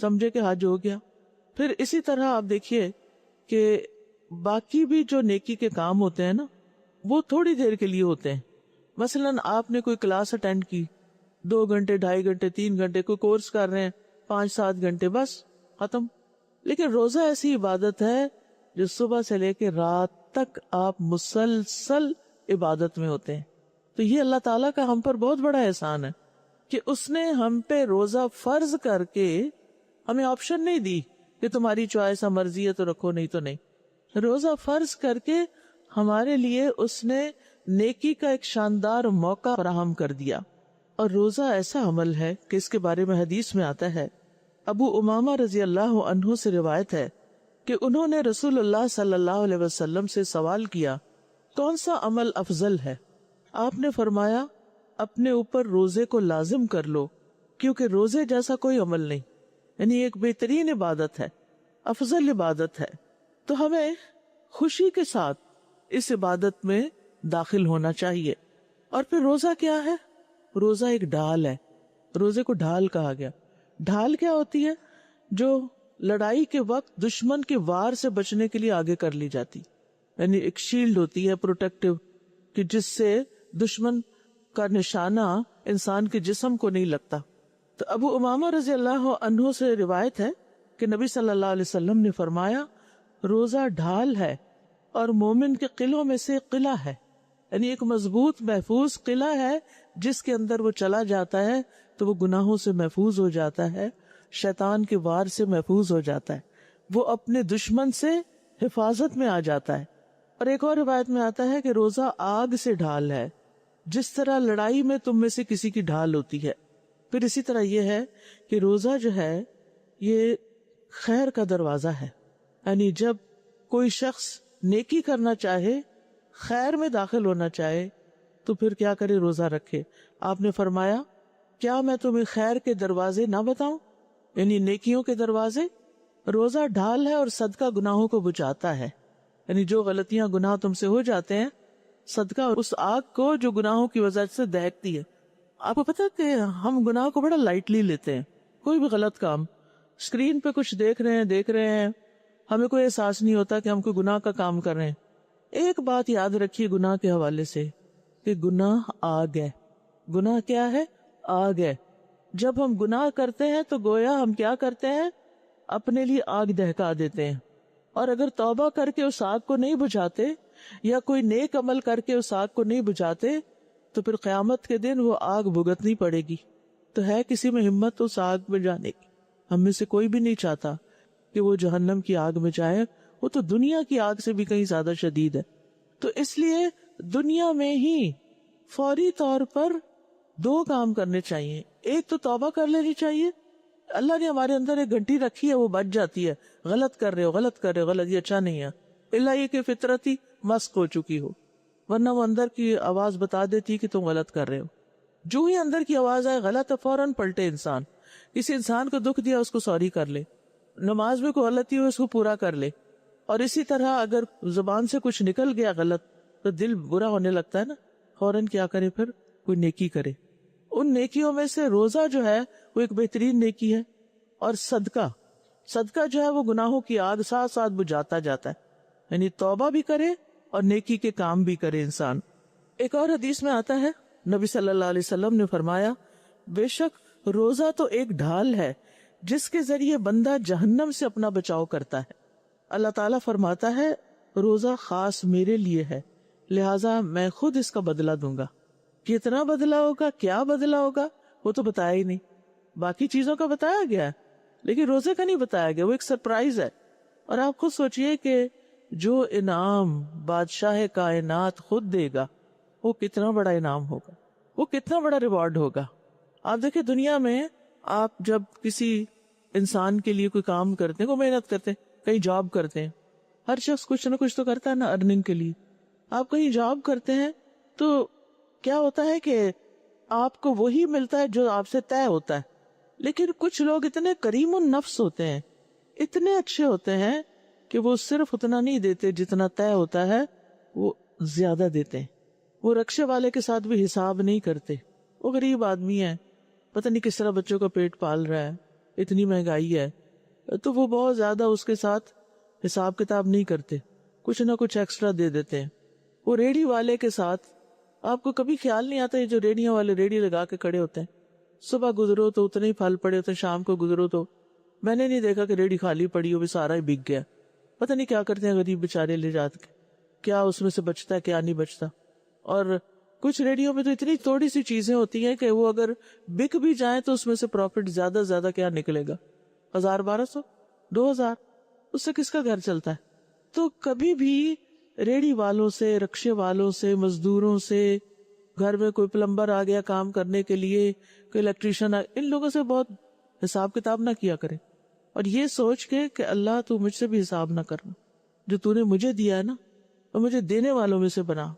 سمجھے کہ حج ہو گیا. پھر اسی طرح آپ دیکھیے کہ باقی بھی جو نیکی کے کام ہوتے ہیں نا وہ تھوڑی دیر کے لیے ہوتے ہیں. مثلاً آپ نے کوئی کلاس اٹینڈ کی 2 گھنٹے 2.5 گھنٹے 3 گھنٹے، کوئی کورس کر رہے ہیں 5-7 گھنٹے، بس ختم. لیکن روزہ ایسی عبادت ہے جو صبح سے لے کے رات تک آپ مسلسل عبادت میں ہوتے ہیں. تو یہ اللہ تعالیٰ کا ہم پر بہت بڑا احسان ہے کہ اس نے ہم پہ روزہ فرض کر کے ہمیں آپشن نہیں دی کہ تمہاری چوائس ہے، مرضی ہے تو رکھو نہیں تو نہیں. روزہ فرض کر کے ہمارے لیے اس نے نیکی کا ایک شاندار موقع فراہم کر دیا. اور روزہ ایسا عمل ہے کہ اس کے بارے میں حدیث میں آتا ہے، ابو امامہ رضی اللہ عنہ سے روایت ہے کہ انہوں نے رسول اللہ صلی اللہ علیہ وسلم سے سوال کیا کون سا عمل افضل ہے؟ آپ نے فرمایا اپنے اوپر روزے کو لازم کر لو، کیونکہ روزے جیسا کوئی عمل نہیں، یعنی ایک بہترین عبادت ہے، افضل عبادت ہے. تو ہمیں خوشی کے ساتھ اس عبادت میں داخل ہونا چاہیے. اور پھر روزہ کیا ہے؟ روزہ ایک ڈھال ہے. روزے کو ڈھال کہا گیا. ڈھال کیا ہوتی ہے؟ جو لڑائی کے وقت دشمن کے وار سے بچنے کے لیے آگے کر لی جاتی، یعنی ایک شیلڈ ہوتی ہے پروٹیکٹیو، کہ جس سے دشمن کا نشانہ انسان کے جسم کو نہیں لگتا. تو ابو امامہ رضی اللہ عنہ سے روایت ہے کہ نبی صلی اللہ علیہ وسلم نے فرمایا روزہ ڈھال ہے اور مومن کے قلعوں میں سے قلعہ ہے، یعنی ایک مضبوط محفوظ قلعہ ہے جس کے اندر وہ چلا جاتا ہے تو وہ گناہوں سے محفوظ ہو جاتا ہے، شیطان کے وار سے محفوظ ہو جاتا ہے، وہ اپنے دشمن سے حفاظت میں آ جاتا ہے. اور ایک اور روایت میں آتا ہے کہ روزہ آگ سے ڈھال ہے، جس طرح لڑائی میں تم میں سے کسی کی ڈھال ہوتی ہے. پھر اسی طرح یہ ہے کہ روزہ جو ہے یہ خیر کا دروازہ ہے، یعنی جب کوئی شخص نیکی کرنا چاہے، خیر میں داخل ہونا چاہے تو پھر کیا کرے؟ روزہ رکھے. آپ نے فرمایا کیا میں تمہیں خیر کے دروازے نہ بتاؤں، یعنی نیکیوں کے دروازے. روزہ ڈھال ہے اور صدقہ گناہوں کو بجھاتا ہے، یعنی جو غلطیاں گناہ تم سے ہو جاتے ہیں، صدقہ اس آگ کو جو گناہوں کی وجہ سے دہکتی ہے. آپ کو پتا کہ ہم گناہ کو بڑا لائٹلی لیتے ہیں. کوئی بھی غلط کام اسکرین پہ کچھ دیکھ رہے ہیں ہمیں کوئی احساس نہیں ہوتا کہ ہم کوئی گناہ کا کام کر رہے ہیں. ایک بات یاد رکھیے گناہ کے حوالے سے کہ گناہ آگ ہے. گناہ کیا ہے؟ آگ ہے. جب ہم گناہ کرتے ہیں تو گویا ہم کیا کرتے ہیں؟ اپنے لیے آگ دہکا دیتے ہیں. اور اگر توبہ کر کے اس آگ کو نہیں بجھاتے یا کوئی نیک عمل کر کے اس آگ کو نہیں بجھاتے تو پھر قیامت کے دن وہ آگ بھگتنی پڑے گی. تو ہے کسی میں ہمت اس آگ میں جانے کی؟ ہم میں سے کوئی بھی نہیں چاہتا کہ وہ جہنم کی آگ میں جائے. وہ تو دنیا کی آگ سے بھی کہیں زیادہ شدید ہے. تو اس لیے دنیا میں ہی فوری طور پر 2 کام کرنے چاہیے. ایک تو توبہ کر لینی چاہیے. اللہ نے ہمارے اندر ایک گھنٹی رکھی ہے، وہ بج جاتی ہے، غلط کر رہے ہو غلط، یہ اچھا نہیں ہے، اللہ یہ کہ فطرت ہی مسک ہو چکی ہو، ورنہ وہ اندر کی آواز بتا دیتی کہ تم غلط کر رہے ہو. جو ہی اندر کی آواز آئے غلط ہے فوراً پلٹے. انسان کسی انسان کو دکھ دیا اس کو سوری کر لے، نماز میں کوئی غلطی ہو اس کو پورا کر لے. اور اسی طرح اگر زبان سے کچھ نکل گیا غلط تو دل برا ہونے لگتا ہے نا، فوراً کیا کرے؟ پھر کوئی نیکی کرے. ان نیکیوں میں سے روزہ جو ہے وہ ایک بہترین نیکی ہے. اور صدقہ جو ہے وہ گناہوں کی آگ ساتھ ساتھ بجھاتا جاتا ہے، یعنی توبہ بھی کرے اور نیکی کے کام بھی کرے انسان. ایک اور حدیث میں آتا ہے نبی صلی اللہ علیہ وسلم نے فرمایا بے شک روزہ تو ایک ڈھال ہے جس کے ذریعے بندہ جہنم سے اپنا بچاؤ کرتا ہے. اللہ تعالیٰ فرماتا ہے روزہ خاص میرے لیے ہے، لہٰذا میں خود اس کا بدلہ دوں گا. کتنا بدلہ ہوگا، کیا بدلہ ہوگا، وہ تو بتایا ہی نہیں. باقی چیزوں کا بتایا گیا ہے لیکن روزے کا نہیں بتایا گیا، وہ ایک سرپرائز ہے. اور آپ خود سوچئے کہ جو انعام بادشاہ کائنات خود دے گا وہ کتنا بڑا انعام ہوگا، وہ کتنا بڑا ریوارڈ ہوگا. آپ دیکھیں دنیا میں آپ جب کسی انسان کے لیے کوئی کام کرتے ہیں، کوئی محنت کرتے ہیں، کہیں جاب کرتے ہیں، ہر شخص کچھ نہ کچھ تو کرتا ہے نا ارننگ کے لیے. آپ کہیں جاب کرتے ہیں تو کیا ہوتا ہے کہ آپ کو وہی ملتا ہے جو آپ سے طے ہوتا ہے. لیکن کچھ لوگ اتنے کریم النفس ہوتے ہیں، اتنے اچھے ہوتے ہیں کہ وہ صرف اتنا نہیں دیتے جتنا طے ہوتا ہے، وہ زیادہ دیتے ہیں. وہ رکشے والے کے ساتھ بھی حساب نہیں کرتے. وہ غریب آدمی ہے، پتہ نہیں کس طرح بچوں کا پیٹ پال رہا ہے، اتنی مہنگائی ہے، تو وہ بہت زیادہ اس کے ساتھ حساب کتاب نہیں کرتے، کچھ نہ کچھ ایکسٹرا دے دیتے ہیں۔ وہ ریڑھی والے کے ساتھ آپ کو کبھی خیال نہیں آتا، یہ جو ریڑھیاں والے ریڑھی لگا کے کھڑے ہوتے ہیں، صبح گزرو تو اتنے ہی پھل پڑے ہوتے ہیں، شام کو گزرو تو میں نے نہیں دیکھا کہ ریڑھی خالی پڑی ہو بھی سارا ہی بک گیا۔ پتہ نہیں کیا کرتے ہیں غریب بیچارے لے جات کے، کیا اس میں سے بچتا ہے کیا نہیں بچتا۔ اور کچھ ریڑھیوں میں تو اتنی تھوڑی سی چیزیں ہوتی ہیں کہ وہ اگر بک بھی جائیں تو اس میں سے پروفٹ زیادہ سے زیادہ کیا نکلے گا، 1000 1200 2000، اس سے کس کا گھر چلتا ہے؟ تو کبھی بھی ریڑھی والوں سے، رکشے والوں سے، مزدوروں سے، گھر میں کوئی پلمبر آ گیا کام کرنے کے لیے، کوئی الیکٹریشین ان لوگوں سے بہت حساب کتاب نہ کیا کرے، اور یہ سوچ کے کہ اللہ تو مجھ سے بھی حساب نہ کرنا، جو تو نے مجھے دیا ہے نا اور مجھے دینے والوں میں سے بنا۔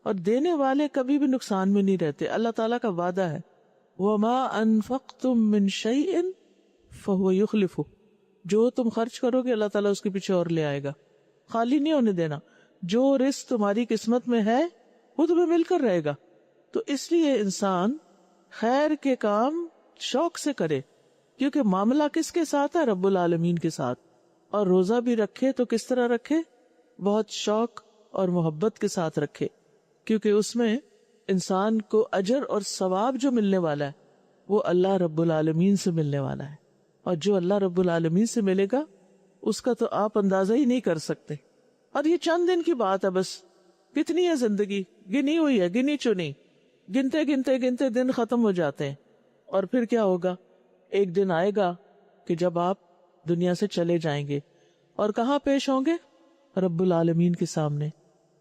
اور دینے والے کبھی بھی نقصان میں نہیں رہتے، اللہ تعالیٰ کا وعدہ ہے وَمَا أَنفَقْتُم مِّن شَيْءٍ فَهُوَ يُخْلِفُهُ، جو تم خرچ کرو گے اللہ تعالیٰ اس کے پیچھے اور لے آئے گا، خالی نہیں ہونے دینا۔ جو رزق تمہاری قسمت میں ہے وہ تمہیں مل کر رہے گا۔ تو اس لیے انسان خیر کے کام شوق سے کرے، کیونکہ معاملہ کس کے ساتھ ہے؟ رب العالمین کے ساتھ۔ اور روزہ بھی رکھے تو کس طرح رکھے؟ بہت شوق اور محبت کے ساتھ رکھے، کیونکہ اس میں انسان کو اجر اور ثواب جو ملنے والا ہے وہ اللہ رب العالمین سے ملنے والا ہے، اور جو اللہ رب العالمین سے ملے گا اس کا تو آپ اندازہ ہی نہیں کر سکتے۔ اور یہ چند دن کی بات ہے، بس کتنی ہے زندگی، گنی ہوئی ہے، گنی چنی، گنتے گنتے گنتے دن ختم ہو جاتے ہیں۔ اور پھر کیا ہوگا؟ ایک دن آئے گا کہ جب آپ دنیا سے چلے جائیں گے، اور کہاں پیش ہوں گے؟ رب العالمین کے سامنے۔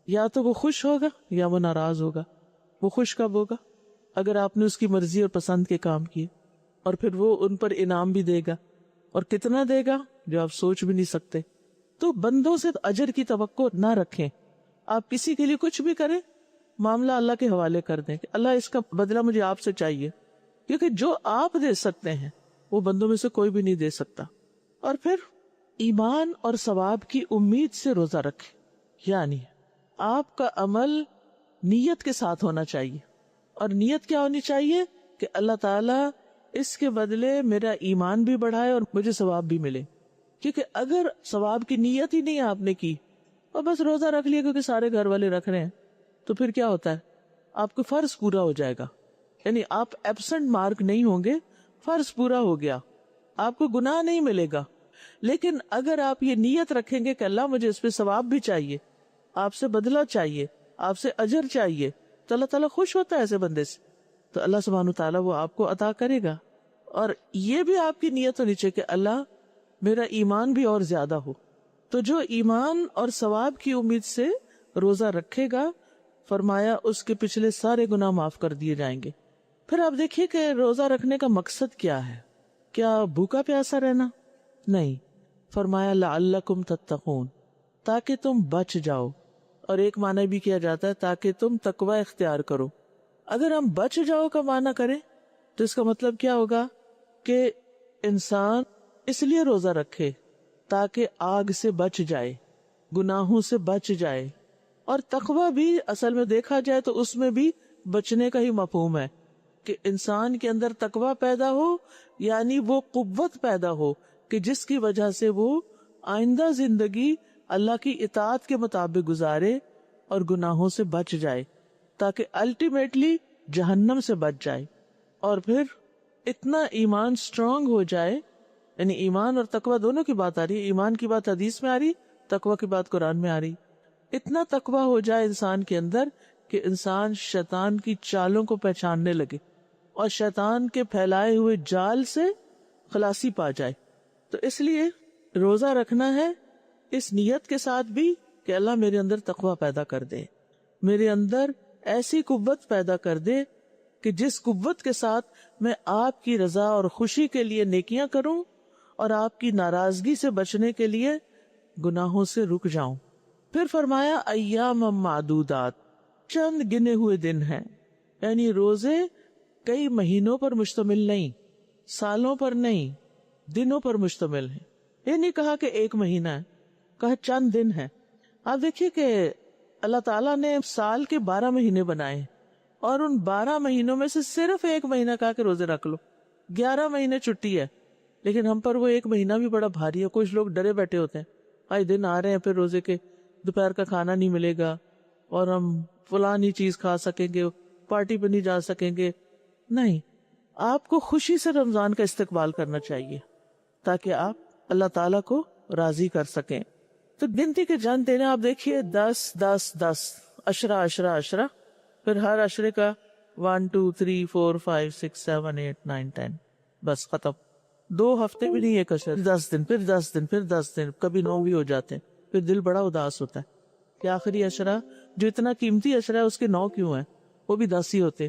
یا تو وہ خوش ہوگا یا وہ ناراض ہوگا۔ وہ خوش کب ہوگا؟ اگر آپ نے اس کی مرضی اور پسند کے کام کیے، اور پھر وہ ان پر انعام بھی دے گا، اور کتنا دے گا جو آپ سوچ بھی نہیں سکتے۔ تو بندوں سے اجر کی توقع نہ رکھیں، آپ کسی کے لیے کچھ بھی کریں، معاملہ اللہ کے حوالے کر دیں کہ اللہ اس کا بدلہ مجھے آپ سے چاہیے، کیونکہ جو آپ دے سکتے ہیں وہ بندوں میں سے کوئی بھی نہیں دے سکتا۔ اور پھر ایمان اور ثواب کی امید سے روزہ رکھیں، یعنی آپ کا عمل نیت کے ساتھ ہونا چاہیے، اور نیت کیا ہونی چاہیے؟ کہ اللہ تعالیٰ اس کے بدلے میرا ایمان بھی بڑھائے اور مجھے ثواب بھی ملے۔ کیونکہ اگر ثواب کی نیت ہی نہیں آپ نے کی اور بس روزہ رکھ لیا کیونکہ سارے گھر والے رکھ رہے ہیں، تو پھر کیا ہوتا ہے؟ آپ کو فرض پورا ہو جائے گا، یعنی آپ ایبسنٹ مارک نہیں ہوں گے، فرض پورا ہو گیا، آپ کو گناہ نہیں ملے گا۔ لیکن اگر آپ یہ نیت رکھیں گے کہ اللہ مجھے اس پہ ثواب بھی چاہیے، آپ سے بدلہ چاہیے، آپ سے اجر چاہیے، تو اللہ تعالیٰ خوش ہوتا ہے ایسے بندے سے، تو اللہ سبحانہ تعالیٰ وہ آپ کو عطا کرے گا۔ اور یہ بھی آپ کی نیت ہونی چاہیے کہ اللہ میرا ایمان بھی اور زیادہ ہو۔ تو جو ایمان اور ثواب کی امید سے روزہ رکھے گا، فرمایا اس کے پچھلے سارے گناہ معاف کر دیے جائیں گے۔ پھر آپ دیکھیے کہ روزہ رکھنے کا مقصد کیا ہے؟ کیا بھوکا پیاسا رہنا؟ نہیں، فرمایا لعلکم تتقون، تاکہ تم بچ جاؤ، اور ایک معنی بھی کیا جاتا ہے تاکہ تم تقوی اختیار کرو۔ اگر ہم بچ جاؤ کا معنی کریں تو اس کا مطلب کیا ہوگا؟ کہ انسان اس لیے روزہ رکھے تاکہ آگ سے بچ جائے، گناہوں سے بچ جائے۔ اور تقوی بھی اصل میں دیکھا جائے تو اس میں بھی بچنے کا ہی مفہوم ہے کہ انسان کے اندر تقوی پیدا ہو، یعنی وہ قوت پیدا ہو کہ جس کی وجہ سے وہ آئندہ زندگی اللہ کی اطاعت کے مطابق گزارے اور گناہوں سے بچ جائے، تاکہ الٹیمیٹلی جہنم سے بچ جائے۔ اور پھر اتنا ایمان سٹرونگ ہو جائے، یعنی ایمان اور تقوی دونوں کی بات آ رہی ہے، ایمان کی بات حدیث میں آ رہی، تقوی کی بات قرآن میں آ رہی، اتنا تقوی ہو جائے انسان کے اندر کہ انسان شیطان کی چالوں کو پہچاننے لگے اور شیطان کے پھیلائے ہوئے جال سے خلاصی پا جائے۔ تو اس لیے روزہ رکھنا ہے اس نیت کے ساتھ بھی کہ اللہ میرے اندر تقوی پیدا کر دے، میرے اندر ایسی قوت پیدا کر دے کہ جس قوت کے ساتھ میں آپ کی رضا اور خوشی کے لیے نیکیاں کروں اور آپ کی ناراضگی سے بچنے کے لیے گناہوں سے رک جاؤں۔ پھر فرمایا ایام معدودات، چند گنے ہوئے دن ہیں، یعنی روزے کئی مہینوں پر مشتمل نہیں، سالوں پر نہیں، دنوں پر مشتمل ہیں۔ یہ نہیں کہا کہ ایک مہینہ ہے، کہا چند دن ہے۔ آپ دیکھیے کہ اللہ تعالیٰ نے سال کے 12 مہینے بنائے اور ان 12 مہینوں میں سے صرف ایک مہینہ کہا کہ روزے رکھ لو، 11 مہینے چھٹی ہے، لیکن ہم پر وہ ایک مہینہ بھی بڑا بھاری ہے. کچھ لوگ ڈرے بیٹھے ہوتے ہیں, آئے دن آ رہے ہیں پھر روزے کے, دوپہر کا کھانا نہیں ملے گا اور ہم فلانی چیز کھا سکیں گے, پارٹی پہ نہیں جا سکیں گے. نہیں, آپ کو خوشی سے رمضان کا استقبال کرنا چاہیے تاکہ آپ اللہ تعالیٰ کو راضی کر سکیں. تو گنتی کے چند دن آپ دیکھیے, 10 10 10 عشرہ عشرہ عشرہ, پھر ہر عشرے کا 1 2 3 4 5 6 7 8 9 10, بس ختم. 2 ہفتے بھی نہیں ایک عشرہ, 10 دن, پھر 10 دن, پھر 10 دن, کبھی 9 بھی ہو جاتے ہیں. پھر دل بڑا اداس ہوتا ہے کہ آخری عشرہ جو اتنا قیمتی عشرہ ہے اس کے 9 کیوں ہیں, وہ بھی 10 ہی ہوتے.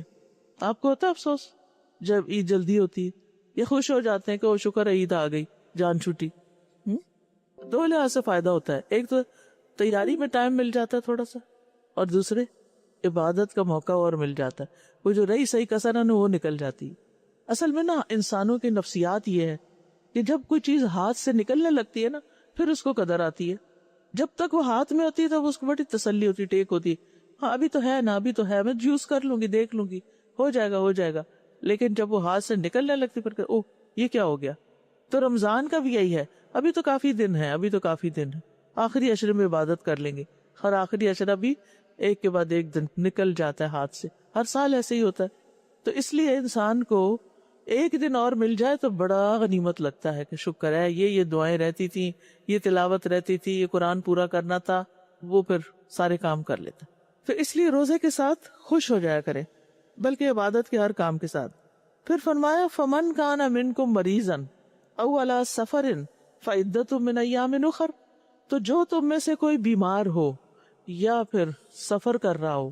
آپ کو ہوتا ہے افسوس جب عید جلدی ہوتی ہے, یہ خوش ہو جاتے ہیں کہ وہ شکر ہے عید آ گئی, جان چھوٹی. 2 لحاظ سے فائدہ ہوتا ہے, ایک تو تیاری میں ٹائم مل جاتا ہے تھوڑا سا, اور دوسرے عبادت کا موقع اور مل جاتا ہے. وہ جو رہی صحیح کسر ہے نا وہ نکل جاتی. اصل میں نا انسانوں کی نفسیات یہ ہے کہ جب کوئی چیز ہاتھ سے نکلنے لگتی ہے نا پھر اس کو قدر آتی ہے. جب تک وہ ہاتھ میں ہوتی ہے تو اس کو بڑی تسلی ہوتی, ٹیک ہوتی, ہاں ابھی تو ہے نا, ابھی تو ہے, میں یوز کر لوں گی, دیکھ لوں گی, ہو جائے گا ہو جائے گا. لیکن جب وہ ہاتھ سے نکلنے لگتی پھر اوہ یہ کیا ہو گیا. تو رمضان کا بھی یہی ہے, ابھی تو کافی دن ہے, ابھی تو کافی دن ہے, آخری عشرے میں عبادت کر لیں گے. ہر آخری عشرہ بھی ایک کے بعد ایک دن نکل جاتا ہے ہاتھ سے, ہر سال ایسے ہی ہوتا ہے. تو اس لیے انسان کو ایک دن اور مل جائے تو بڑا غنیمت لگتا ہے کہ شکر ہے, یہ دعائیں رہتی تھیں, یہ تلاوت رہتی تھی, یہ قرآن پورا کرنا تھا, وہ پھر سارے کام کر لیتا. تو اس لیے روزے کے ساتھ خوش ہو جایا کرے, بلکہ عبادت کے ہر کام کے ساتھ. پھر فرمایا فمن کان منکم مریضا او علی سفر فعدۃ من ایام اخر, تو جو تم میں سے کوئی بیمار ہو یا پھر سفر کر رہا ہو,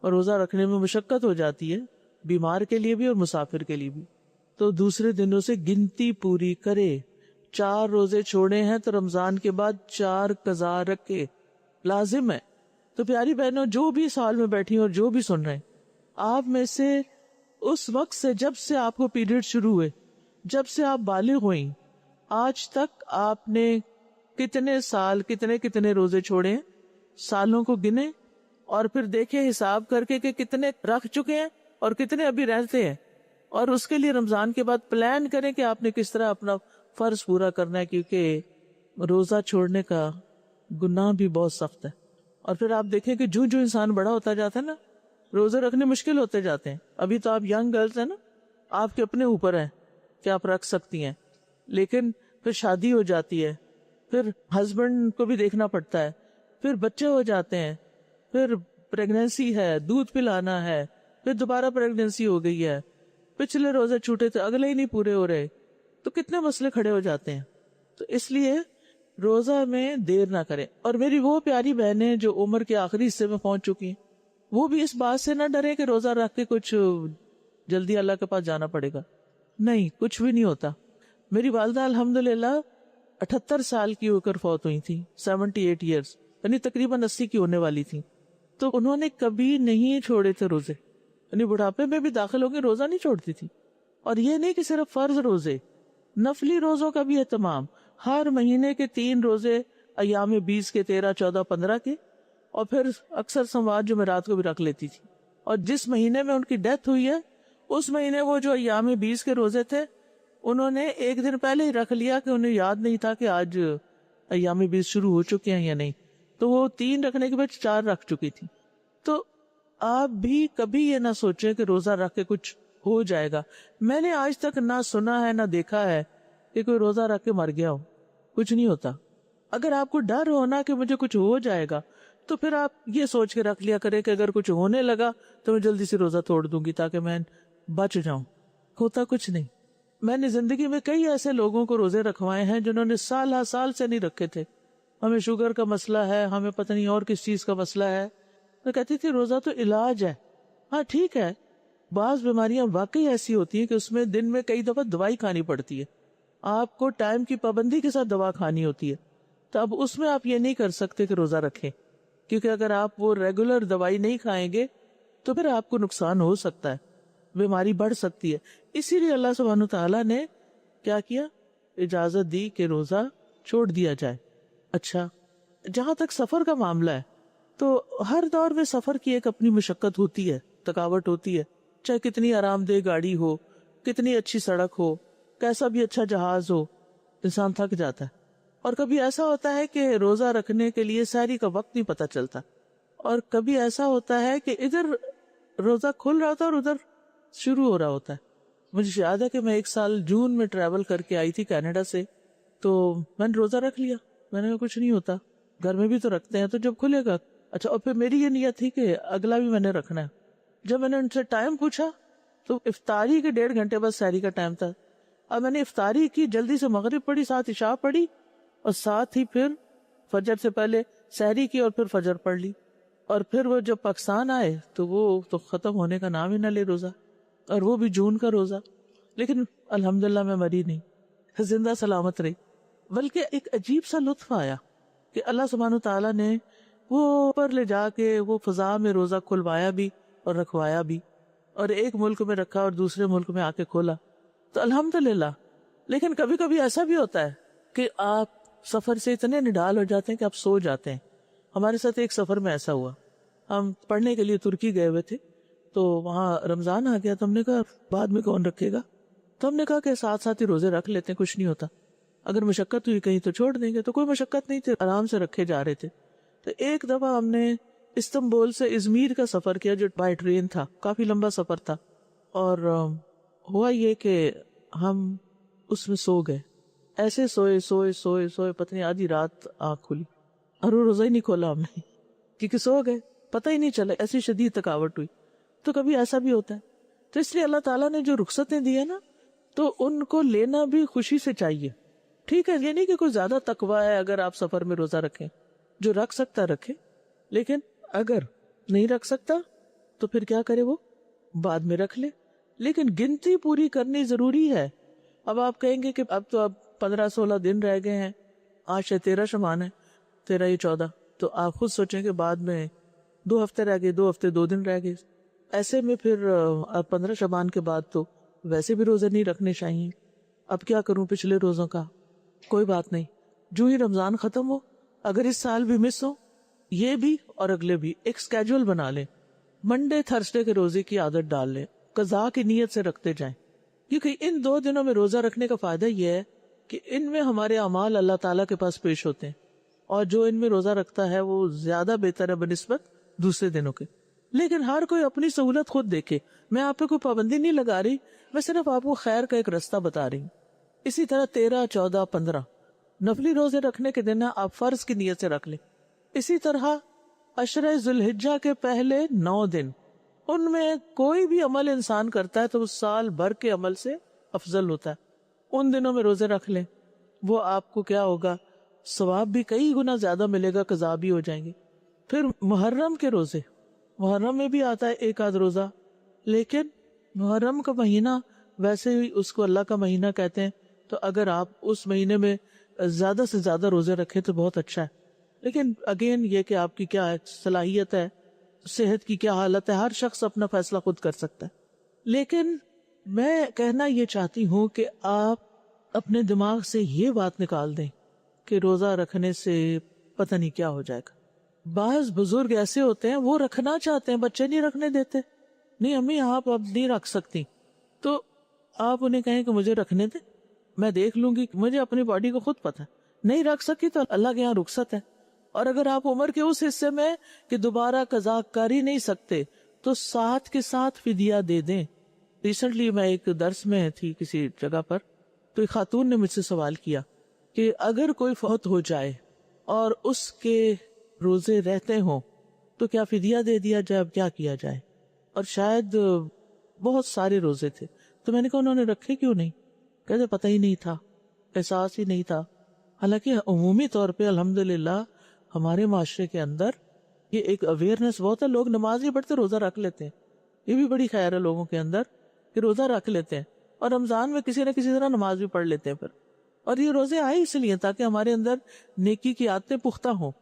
اور روزہ رکھنے میں مشقت ہو جاتی ہے بیمار کے لیے بھی اور مسافر کے لیے بھی, تو دوسرے دنوں سے گنتی پوری کرے. 4 روزے چھوڑے ہیں تو رمضان کے بعد 4 قضا رکھے, لازم ہے. تو پیاری بہنوں جو بھی سال میں بیٹھی اور جو بھی سن رہے ہیں, آپ میں سے اس وقت سے جب سے آپ کو پیریڈ شروع ہوئے, جب سے آپ بالغ ہوئیں, آج تک آپ نے کتنے سال کتنے روزے چھوڑے ہیں, سالوں کو گنے اور پھر دیکھیں حساب کر کے کہ کتنے رکھ چکے ہیں اور کتنے ابھی رہتے ہیں, اور اس کے لیے رمضان کے بعد پلان کریں کہ آپ نے کس طرح اپنا فرض پورا کرنا ہے, کیونکہ روزہ چھوڑنے کا گناہ بھی بہت سخت ہے. اور پھر آپ دیکھیں کہ جو انسان بڑا ہوتا جاتا ہے نا, روزے رکھنے مشکل ہوتے جاتے ہیں. ابھی تو آپ ینگ گرلز ہیں نا, آپ کے اپنے اوپر ہیں کہ آپ رکھ سکتی ہیں, لیکن پھر شادی ہو جاتی ہے, پھر ہسبینڈ کو بھی دیکھنا پڑتا ہے, پھر بچے ہو جاتے ہیں, پھر پریگنینسی ہے, دودھ پلانا ہے, پھر دوبارہ پریگنینسی ہو گئی ہے, پچھلے روزے چھوٹے تھے اگلے ہی نہیں پورے ہو رہے, تو کتنے مسئلے کھڑے ہو جاتے ہیں. تو اس لیے روزہ میں دیر نہ کریں. اور میری وہ پیاری بہنیں جو عمر کے آخری حصے میں پہنچ چکی ہیں, وہ بھی اس بات سے نہ ڈرے کہ روزہ رکھ کے کچھ جلدی اللہ کے پاس جانا پڑے گا. نہیں, کچھ بھی نہیں ہوتا. میری والدہ الحمدللہ 78 سال کی ہو کر فوت ہوئی تھی, 78 ایئرز, یعنی تقریباً 80 کی ہونے والی تھی. تو انہوں نے کبھی نہیں چھوڑے تھے روزے, یعنی بڑھاپے میں بھی داخل ہو کے روزہ نہیں چھوڑتی تھی. اور یہ نہیں کہ صرف فرض روزے, نفلی روزوں کا بھی اہتمام. ہر مہینے کے 3 روزے, ایام 20 کے, 13 14 15 کے, اور پھر اکثر سموات جمعرات کو بھی رکھ لیتی تھی. اور جس مہینے میں ان کی ڈیتھ ہوئی ہے اس مہینے وہ جو ایام 20 کے روزے تھے انہوں نے ایک دن پہلے ہی رکھ لیا کہ انہیں یاد نہیں تھا کہ آج ایام 20 شروع ہو چکے ہیں یا نہیں, تو وہ 3 رکھنے کے بعد 4 رکھ چکی تھی. تو آپ بھی کبھی یہ نہ سوچیں کہ روزہ رکھ کے کچھ ہو جائے گا. میں نے آج تک نہ سنا ہے نہ دیکھا ہے کہ کوئی روزہ رکھ کے مر گیا ہو. کچھ نہیں ہوتا. اگر آپ کو ڈر ہونا کہ مجھے کچھ ہو جائے گا تو پھر آپ یہ سوچ کے رکھ لیا کریں کہ اگر کچھ ہونے لگا تو میں جلدی سے روزہ توڑ دوں گی تاکہ میں بچ جاؤں. ہوتا کچھ نہیں. میں نے زندگی میں کئی ایسے لوگوں کو روزے رکھوائے ہیں جنہوں نے سال سے نہیں رکھے تھے. ہمیں شوگر کا مسئلہ ہے, ہمیں پتہ نہیں اور کس چیز کا مسئلہ ہے. میں کہتی تھی روزہ تو علاج ہے. ہاں ٹھیک ہے, بعض بیماریاں واقعی ایسی ہوتی ہیں کہ اس میں دن میں کئی دفعہ دوائی کھانی پڑتی ہے, آپ کو ٹائم کی پابندی کے ساتھ دوا کھانی ہوتی ہے. تو اب اس میں آپ یہ نہیں کر سکتے کہ روزہ رکھیں, کیونکہ اگر آپ وہ ریگولر دوائی نہیں کھائیں گے تو پھر آپ کو نقصان ہو سکتا ہے, بیماری بڑھ سکتی ہے. اسی لیے اللہ سبحانہ تعالیٰ نے کیا کیا, اجازت دی کہ روزہ چھوڑ دیا جائے. اچھا, جہاں تک سفر کا معاملہ ہے تو ہر دور میں سفر کی ایک اپنی مشقت ہوتی ہے, تھکاوٹ ہوتی ہے, چاہے کتنی آرام دہ گاڑی ہو, کتنی اچھی سڑک ہو, کیسا بھی اچھا جہاز ہو انسان تھک جاتا ہے. اور کبھی ایسا ہوتا ہے کہ روزہ رکھنے کے لیے سحری کا وقت نہیں پتہ چلتا, اور کبھی ایسا ہوتا ہے کہ ادھر روزہ کھل رہا ہوتا ہے اور ادھر شروع ہو رہا ہوتا ہے. مجھے یاد ہے کہ میں ایک سال جون میں ٹریول کر کے آئی تھی کینیڈا سے, تو میں نے روزہ رکھ لیا. میں نے کہا کچھ نہیں ہوتا, گھر میں بھی تو رکھتے ہیں, تو جب کھلے گا. اچھا, اور پھر میری یہ نیت تھی کہ اگلا بھی میں نے رکھنا ہے. جب میں نے ان سے ٹائم پوچھا تو افطاری کے 1.5 گھنٹے بعد سحری کا ٹائم تھا. اب میں نے افطاری کی, جلدی سے مغرب پڑھی, ساتھ عشاء پڑھی, اور ساتھ ہی پھر فجر سے پہلے سحری کی اور پھر فجر پڑھ لی. اور پھر وہ جب پاکستان آئے تو وہ تو ختم ہونے کا نام ہی نہ لے روزہ, اور وہ بھی جون کا روزہ. لیکن الحمدللہ میں مری نہیں, زندہ سلامت رہی. بلکہ ایک عجیب سا لطف آیا کہ اللہ سبحانہ تعالیٰ نے وہ اوپر لے جا کے وہ فضا میں روزہ کھلوایا بھی اور رکھوایا بھی, اور ایک ملک میں رکھا اور دوسرے ملک میں آ کے کھولا, تو الحمدللہ. لیکن کبھی کبھی ایسا بھی ہوتا ہے کہ آپ سفر سے اتنے نڈال ہو جاتے ہیں کہ آپ سو جاتے ہیں. ہمارے ساتھ ایک سفر میں ایسا ہوا, ہم پڑھنے کے لیے ترکی گئے ہوئے تھے, تو وہاں رمضان آ گیا. تو ہم نے کہا بعد میں کون رکھے گا, تو ہم نے کہا کہ ساتھ ساتھ ہی روزے رکھ لیتے ہیں, کچھ نہیں ہوتا. اگر مشقت ہوئی کہیں تو چھوڑ دیں گے. تو کوئی مشقت نہیں تھی, آرام سے رکھے جا رہے تھے. تو ایک دفعہ ہم نے استنبول سے ازمیر کا سفر کیا, جو بائی ٹرین تھا, کافی لمبا سفر تھا. اور ہوا یہ کہ ہم اس میں سو گئے. ایسے سوئے سوئے سوئے سوئے پتہ نہیں آدھی رات آنکھ کھلی, اور وہ روزہ ہی نہیں کھولا ہم نے, کیونکہ سو گئے, پتہ ہی نہیں چلا, ایسی شدید تھکاوٹ ہوئی. تو کبھی ایسا بھی ہوتا ہے. تو اس لیے اللہ تعالیٰ نے جو رخصتیں دی ہیں نا, تو ان کو لینا بھی خوشی سے چاہیے. ٹھیک ہے, یہ نہیں کہ کوئی زیادہ تقویٰ ہے اگر آپ سفر میں روزہ رکھیں, جو رکھ سکتا رکھے. لیکن اگر نہیں رکھ سکتا تو پھر کیا کرے, وہ بعد میں رکھ لے. لیکن گنتی پوری کرنی ضروری ہے. اب آپ کہیں گے کہ اب 15-16 دن رہ گئے ہیں, آج سے 13 شعبان ہے, 13 یا 14, تو آپ خود سوچیں کہ بعد میں 2 ہفتے رہ گئے, 2 ہفتے 2 دن رہ گئے. ایسے میں پھر 15 شعبان کے بعد تو ویسے بھی روزے نہیں رکھنے چاہیے. اب کیا کروں پچھلے روزوں کا, کوئی بات نہیں, جو ہی رمضان ختم ہو, اگر اس سال بھی مس ہو, یہ بھی اور اگلے بھی, ایک سکیجول بنا لیں. منڈے تھرسڈے کے روزے کی عادت ڈال لیں, قضا کی نیت سے رکھتے جائیں. کیونکہ ان 2 دنوں میں روزہ رکھنے کا فائدہ یہ ہے کہ ان میں ہمارے اعمال اللہ تعالیٰ کے پاس پیش ہوتے ہیں, اور جو ان میں روزہ رکھتا ہے وہ زیادہ بہتر ہے بنسبت دوسرے دنوں کے. لیکن ہر کوئی اپنی سہولت خود دیکھے. میں آپ پہ کوئی پابندی نہیں لگا رہی, میں صرف آپ کو خیر کا ایک رستہ بتا رہی ہوں. اسی طرح 13, 14, 15 نفلی روزے رکھنے کے دن آپ فرض کی نیت سے رکھ لیں. اسی طرح عشرہ ذوالحجہ کے پہلے 9 دن, ان میں کوئی بھی عمل انسان کرتا ہے تو وہ سال بھر کے عمل سے افضل ہوتا ہے. ان دنوں میں روزے رکھ لیں, وہ آپ کو کیا ہوگا, ثواب بھی کئی گنا زیادہ ملے گا, قضا بھی ہو جائیں گے. پھر محرم کے روزے, محرم میں بھی آتا ہے ایک آدھ روزہ, لیکن محرم کا مہینہ ویسے ہی اس کو اللہ کا مہینہ کہتے ہیں, تو اگر آپ اس مہینے میں زیادہ سے زیادہ روزے رکھیں تو بہت اچھا ہے. لیکن اگین یہ کہ آپ کی کیا صلاحیت ہے, صحت کی کیا حالت ہے, ہر شخص اپنا فیصلہ خود کر سکتا ہے. لیکن میں کہنا یہ چاہتی ہوں کہ آپ اپنے دماغ سے یہ بات نکال دیں کہ روزہ رکھنے سے پتہ نہیں کیا ہو جائے گا. بعض بزرگ ایسے ہوتے ہیں وہ رکھنا چاہتے ہیں, بچے نہیں رکھنے دیتے. نہیں امی آپ اب نہیں رکھ سکتی, تو آپ انہیں کہیں کہ مجھے رکھنے دیں, میں دیکھ لوں گی, مجھے اپنی باڈی کو خود پتہ ہے. نہیں رکھ سکی تو اللہ کے یہاں رخصت ہے. اور اگر آپ عمر کے اس حصے میں کہ دوبارہ قضا کر ہی نہیں سکتے تو ساتھ کے ساتھ فدیہ دے دیں. ریسنٹلی میں ایک درس میں تھی کسی جگہ پر, تو ایک خاتون نے مجھ سے سوال کیا کہ اگر کوئی فوت ہو جائے اور اس کے روزے رہتے ہوں تو کیا فدیہ دے دیا جائے, اب کیا کیا جائے. اور شاید بہت سارے روزے تھے, تو میں نے کہا انہوں نے رکھے کیوں نہیں, کہتے پتہ ہی نہیں تھا, احساس ہی نہیں تھا. حالانکہ عمومی طور پہ الحمدللہ ہمارے معاشرے کے اندر یہ ایک اویئرنیس بہت ہے, لوگ نماز نہیں پڑھتے روزہ رکھ لیتے ہیں. یہ بھی بڑی خیر ہے لوگوں کے اندر کہ روزہ رکھ لیتے ہیں, اور رمضان میں کسی نہ کسی طرح نماز بھی پڑھ لیتے ہیں پھر. اور یہ روزے آئے اس لیے تاکہ ہمارے اندر نیکی کی عادتیں پختہ ہوں,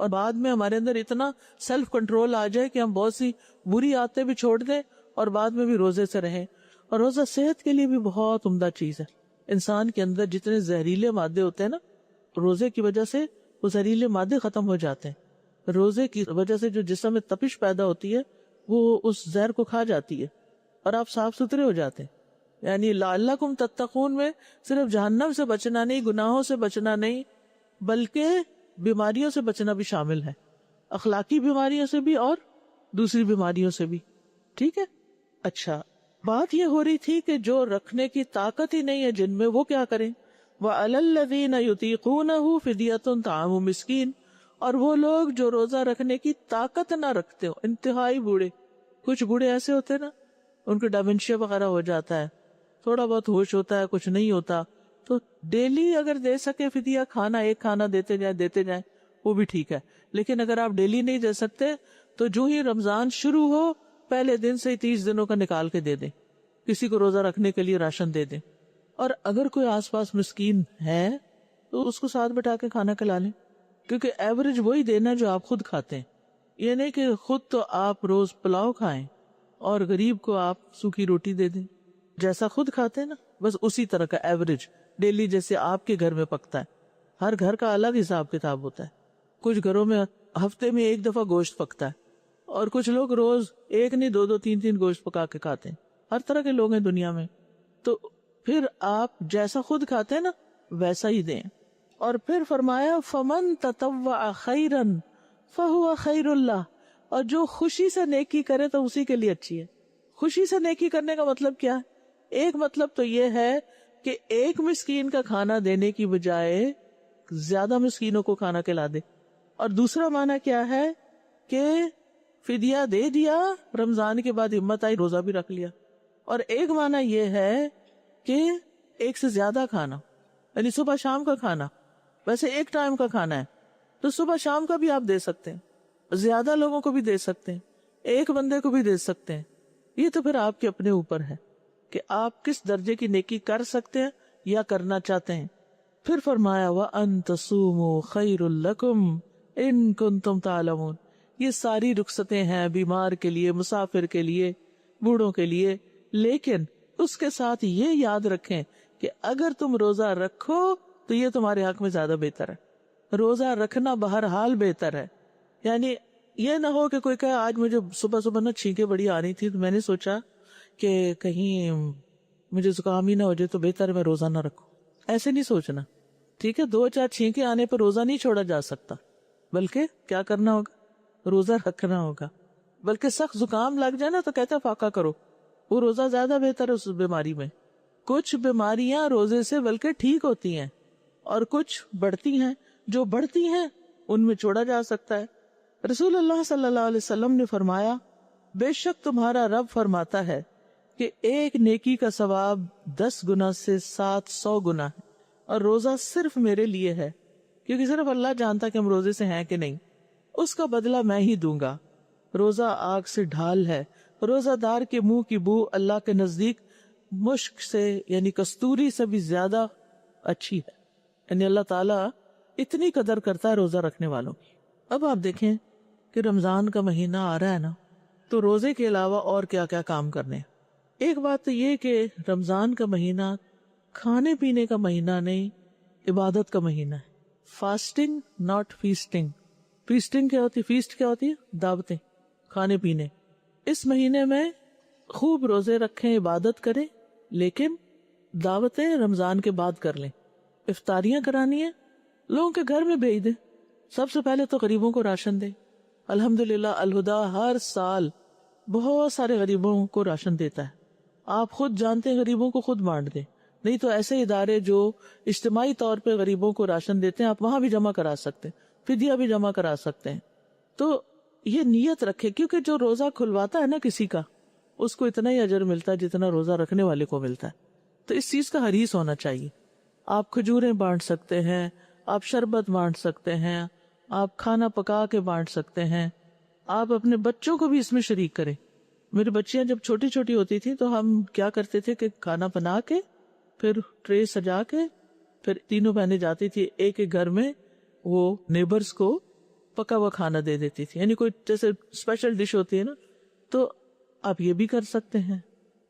اور بعد میں ہمارے اندر اتنا سیلف کنٹرول آ جائے کہ ہم بہت سی بری عادتیں بھی چھوڑ دیں اور بعد میں بھی روزے سے رہیں. اور روزہ صحت کے لیے بھی بہت عمدہ چیز ہے. انسان کے اندر جتنے زہریلے مادے ہوتے ہیں نا, روزے کی وجہ سے وہ زہریلے مادے ختم ہو جاتے ہیں. روزے کی وجہ سے جو جسم میں تپش پیدا ہوتی ہے وہ اس زہر کو کھا جاتی ہے اور آپ صاف ستھرے ہو جاتے ہیں. یعنی لعلکم تتقون میں صرف جہنم سے بچنا نہیں، گناہوں سے بچنا نہیں، بلکہ بیماریوں سے بچنا بھی شامل ہے، اخلاقی بیماریوں سے بھی اور دوسری بیماریوں سے بھی. ٹھیک ہے. اچھا، بات یہ ہو رہی تھی کہ جو رکھنے کی طاقت ہی نہیں ہے جن میں، وہ کیا کریں؟ وَعَلَى الَّذِينَ يُطِيقُونَهُ فِدْيَةٌ طَعَامُ مِسْكِينٍ، اور وہ لوگ جو روزہ رکھنے کی طاقت نہ رکھتے ہو، انتہائی بوڑھے، کچھ بوڑھے ایسے ہوتے نا ان کو ڈیمنشیا وغیرہ ہو جاتا ہے، تھوڑا بہت ہوش ہوتا ہے، کچھ نہیں ہوتا، تو ڈیلی اگر دے سکے فدیہ، کھانا ایک کھانا دیتے جائیں وہ بھی ٹھیک ہے. لیکن اگر آپ ڈیلی نہیں دے سکتے تو جو ہی رمضان شروع ہو پہلے دن سے 30 دنوں کا نکال کے دے دیں، کسی کو روزہ رکھنے کے لیے راشن دے دیں. اور اگر کوئی آس پاس مسکین ہے تو اس کو ساتھ بٹھا کے کھانا کھلا لیں، کیونکہ ایوریج وہی دینا جو آپ خود کھاتے ہیں. یہ نہیں کہ خود تو آپ روز پلاؤ کھائیں اور غریب کو آپ سوکھی روٹی دے دیں. جیسا خود کھاتے ہیں نا بس اسی طرح کا ایوریج ڈیلی جیسے آپ کے گھر میں پکتا ہے. ہر گھر کا الگ حساب کتاب ہوتا ہے. کچھ گھروں میں ہفتے میں ایک دفعہ گوشت پکتا ہے اور کچھ لوگ روز ایک نہیں دو تین گوشت پکا کے کھاتے ہیں. ہر طرح کے لوگ ہیں دنیا میں. تو پھر آپ جیسا خود کھاتے ہیں نا ویسا ہی دیں. اور پھر فرمایا فمن تطوع خیرا فہو خیر اللہ، اور جو خوشی سے نیکی کرے تو اسی کے لیے اچھی ہے. خوشی سے نیکی کرنے کا مطلب کیا ہے؟ ایک مطلب تو یہ ہے کہ ایک مسکین کا کھانا دینے کی بجائے زیادہ مسکینوں کو کھانا کھلا دے. اور دوسرا معنی کیا ہے کہ فدیہ دے دیا، رمضان کے بعد ہمت آئی روزہ بھی رکھ لیا. اور ایک معنی یہ ہے کہ ایک سے زیادہ کھانا، یعنی صبح شام کا کھانا. ویسے ایک ٹائم کا کھانا ہے تو صبح شام کا بھی آپ دے سکتے ہیں، زیادہ لوگوں کو بھی دے سکتے ہیں، ایک بندے کو بھی دے سکتے ہیں. یہ تو پھر آپ کے اپنے اوپر ہے کہ آپ کس درجے کی نیکی کر سکتے ہیں یا کرنا چاہتے ہیں. پھر فرمایا وَأَن تَصُومُوا خَيْرٌ لَكُمْ إِن كُنتُمْ تَعْلَمُونَ. یہ ساری رخصتیں ہیں بیمار کے لیے، مسافر کے لیے، بوڑھوں کے لیے، لیکن اس کے ساتھ یہ یاد رکھیں کہ اگر تم روزہ رکھو تو یہ تمہارے حق میں زیادہ بہتر ہے. روزہ رکھنا بہرحال بہتر ہے. یعنی یہ نہ ہو کہ کوئی کہے آج مجھے صبح صبح نا چھینکیں بڑی آ رہی تھی تو میں نے سوچا کہ کہیں مجھے زکام ہی نہ ہو جائے تو بہتر ہے میں روزہ نہ رکھوں. ایسے نہیں سوچنا. ٹھیک ہے، 2-4 چھینکیں آنے پر روزہ نہیں چھوڑا جا سکتا، بلکہ کیا کرنا ہوگا؟ روزہ رکھنا ہوگا. بلکہ سخت زکام لگ جائے نا تو کہتے ہیں فاقہ کرو، وہ روزہ زیادہ بہتر ہے اس بیماری میں. کچھ بیماریاں روزے سے بلکہ ٹھیک ہوتی ہیں اور کچھ بڑھتی ہیں. جو بڑھتی ہیں ان میں چھوڑا جا سکتا ہے. رسول اللہ صلی اللہ علیہ وسلم نے فرمایا بے شک تمہارا رب فرماتا ہے کہ ایک نیکی کا ثواب 10 گنا سے 700 گنا ہے، اور روزہ صرف میرے لیے ہے، کیونکہ صرف اللہ جانتا کہ ہم روزے سے ہیں کہ نہیں. اس کا بدلہ میں ہی دوں گا. روزہ آگ سے ڈھال ہے، روزہ دار کے منہ کی بو اللہ کے نزدیک مشک سے یعنی کستوری سے بھی زیادہ اچھی ہے. یعنی اللہ تعالیٰ اتنی قدر کرتا ہے روزہ رکھنے والوں کی. اب آپ دیکھیں کہ رمضان کا مہینہ آ رہا ہے نا، تو روزے کے علاوہ اور کیا کیا کام کرنے ہیں. ایک بات تو یہ کہ رمضان کا مہینہ کھانے پینے کا مہینہ نہیں، عبادت کا مہینہ ہے. Fasting not feasting. فیسٹنگ کیا ہوتی ہے؟ فیسٹ کیا ہوتی ہے؟ دعوتیں، کھانے پینے. اس مہینے میں خوب روزے رکھیں، عبادت کریں، لیکن دعوتیں رمضان کے بعد کر لیں. افطاریاں کرانی ہیں، لوگوں کے گھر میں بھیج دیں. سب سے پہلے تو غریبوں کو راشن دیں. الحمدللہ الہدا ہر سال بہت سارے غریبوں کو راشن دیتا ہے. آپ خود جانتے ہیں غریبوں کو خود بانٹ دیں. نہیں تو ایسے ادارے جو اجتماعی طور پہ غریبوں کو راشن دیتے ہیں آپ وہاں بھی جمع کرا سکتے ہیں، فدیہ بھی جمع کرا سکتے ہیں. تو یہ نیت رکھے، کیونکہ جو روزہ کھلواتا ہے نا کسی کا، اس کو اتنا ہی اجر ملتا ہے جتنا روزہ رکھنے والے کو ملتا ہے. تو اس چیز کا حریص ہونا چاہیے. آپ کھجوریں بانٹ سکتے ہیں، آپ شربت بانٹ سکتے ہیں، آپ کھانا پکا کے بانٹ سکتے ہیں. آپ اپنے بچوں کو بھی اس میں شریک کریں. میری بچیاں جب چھوٹی چھوٹی ہوتی تھی تو ہم کیا کرتے تھے کہ کھانا بنا کے پھر ٹرے سجا کے پھر تینوں بہنیں جاتی تھی ایک ایک گھر میں، وہ نیبرز کو پکا ہوا کھانا دے دیتی تھی. یعنی کوئی جیسے اسپیشل ڈش ہوتی ہے نا، تو آپ یہ بھی کر سکتے ہیں.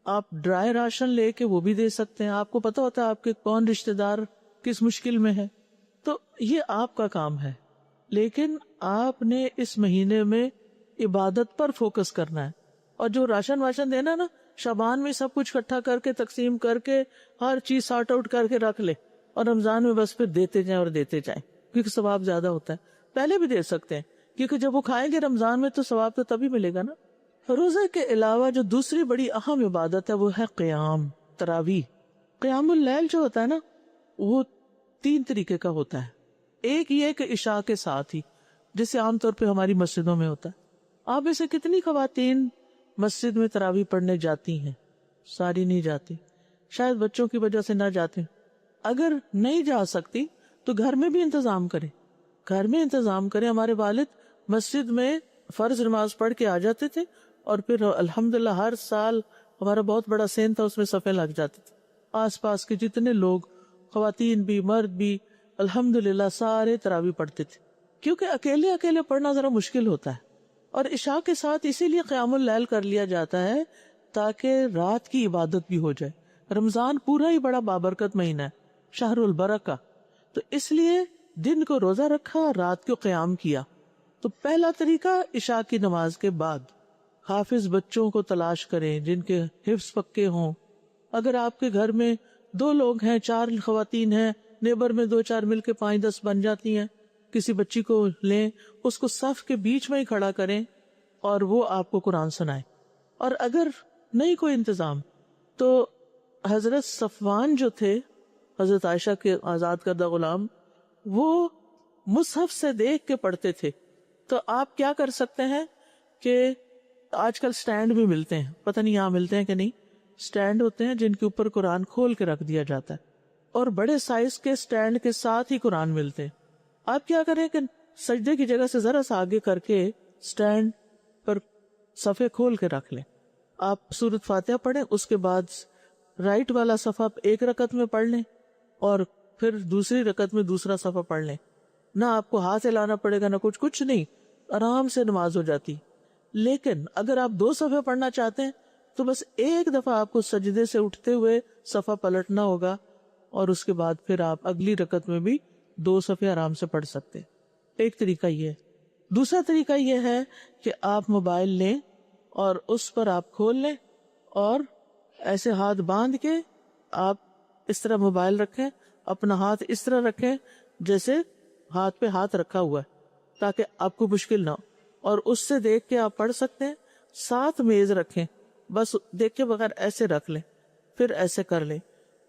آپ ڈرائی راشن لے کے وہ بھی دے سکتے ہیں. آپ کو پتا ہوتا ہے آپ کے کون رشتہ دار کس مشکل میں ہے، تو یہ آپ کا کام ہے. لیکن آپ نے اس مہینے میں عبادت پر فوکس کرنا ہے. اور جو راشن واشن دینا نا، شعبان میں سب کچھ اکٹھا کر کے تقسیم کر کے ہر چیز سارٹ آؤٹ کر کے رکھ لے اور رمضان میں بس پھر دیتے جائیں اور دیتے جائیں، کیونکہ ثواب زیادہ ہوتا ہے. پہلے بھی دے سکتے ہیں کیونکہ جب وہ کھائیں گے رمضان میں تو ثواب تو تبھی ملے گا نا. روزے کے علاوہ جو دوسری بڑی اہم عبادت ہے وہ ہے قیام، تراویح. قیام اللیل جو ہوتا ہے نا وہ 3 طریقے کا ہوتا ہے. ایک یہ کہ عشاء کے ساتھ ہی، جسے عام طور پہ ہماری مسجدوں میں ہوتا ہے. آپ میں سے کتنی خواتین مسجد میں تراویح پڑھنے جاتی ہیں؟ ساری نہیں جاتی، شاید بچوں کی وجہ سے نہ جاتے. اگر نہیں جا سکتی تو گھر میں بھی انتظام کریں، گھر میں انتظام کریں. ہمارے والد مسجد میں فرض نماز پڑھ کے آ جاتے تھے اور پھر الحمدللہ ہر سال ہمارا بہت بڑا سین تھا، اس میں صفیں لگ جاتی تھی. آس پاس کے جتنے لوگ، خواتین بھی مرد بھی، الحمدللہ سارے تراویح پڑھتے تھے، کیونکہ اکیلے اکیلے پڑھنا ذرا مشکل ہوتا ہے. اور عشاء کے ساتھ اسی لیے قیام اللیل کر لیا جاتا ہے تاکہ رات کی عبادت بھی ہو جائے. رمضان پورا ہی بڑا بابرکت مہینہ ہے، شہر البرکہ، تو اس لیے دن کو روزہ رکھا اور رات کو قیام کیا. تو پہلا طریقہ عشاء کی نماز کے بعد حافظ بچوں کو تلاش کریں جن کے حفظ پکے ہوں. اگر آپ کے گھر میں 2 لوگ ہیں، 4 خواتین ہیں، نیبر میں 2-4 مل کے 5-10 بن جاتی ہیں، کسی بچی کو لیں، اس کو صف کے بیچ میں ہی کھڑا کریں اور وہ آپ کو قرآن سنائے. اور اگر نہیں کوئی انتظام تو حضرت صفوان جو تھے، حضرت عائشہ کے آزاد کردہ غلام، وہ مصحف سے دیکھ کے پڑھتے تھے. تو آپ کیا کر سکتے ہیں کہ آج کل سٹینڈ بھی ملتے ہیں، پتہ نہیں یہاں ملتے ہیں کہ نہیں، سٹینڈ ہوتے ہیں جن کے اوپر قرآن کھول کے رکھ دیا جاتا ہے، اور بڑے سائز کے سٹینڈ کے ساتھ ہی قرآن ملتے ہیں. آپ کیا کریں کہ سجدے کی جگہ سے ذرا سا آگے کر کے سٹینڈ پر صفحے کھول کے رکھ لیں. آپ سورۃ فاتحہ پڑھیں، اس کے بعد رائٹ والا صفحہ ایک رکعت میں پڑھ لیں اور پھر دوسری رکعت میں دوسرا صفحہ پڑھ لیں. نہ آپ کو ہاتھ ہلانا پڑے گا، نہ کچھ نہیں، آرام سے نماز ہو جاتی. لیکن اگر آپ 2 صفحے پڑھنا چاہتے ہیں تو بس ایک دفعہ آپ کو سجدے سے اٹھتے ہوئے صفحہ پلٹنا ہوگا اور اس کے بعد پھر آپ اگلی رکعت میں بھی 2 صفحے آرام سے پڑھ سکتے. ایک طریقہ یہ ہے. دوسرا طریقہ یہ ہے کہ آپ موبائل لیں اور اس پر آپ کھول لیں اور ایسے ہاتھ باندھ کے آپ اس طرح موبائل رکھیں، اپنا ہاتھ اس طرح رکھیں جیسے ہاتھ پہ ہاتھ رکھا ہوا ہے تاکہ آپ کو مشکل نہ ہو، اور اس سے دیکھ کے آپ پڑھ سکتے ہیں. ساتھ میز رکھیں، بس دیکھ کے بغیر ایسے رکھ لیں، پھر ایسے کر لیں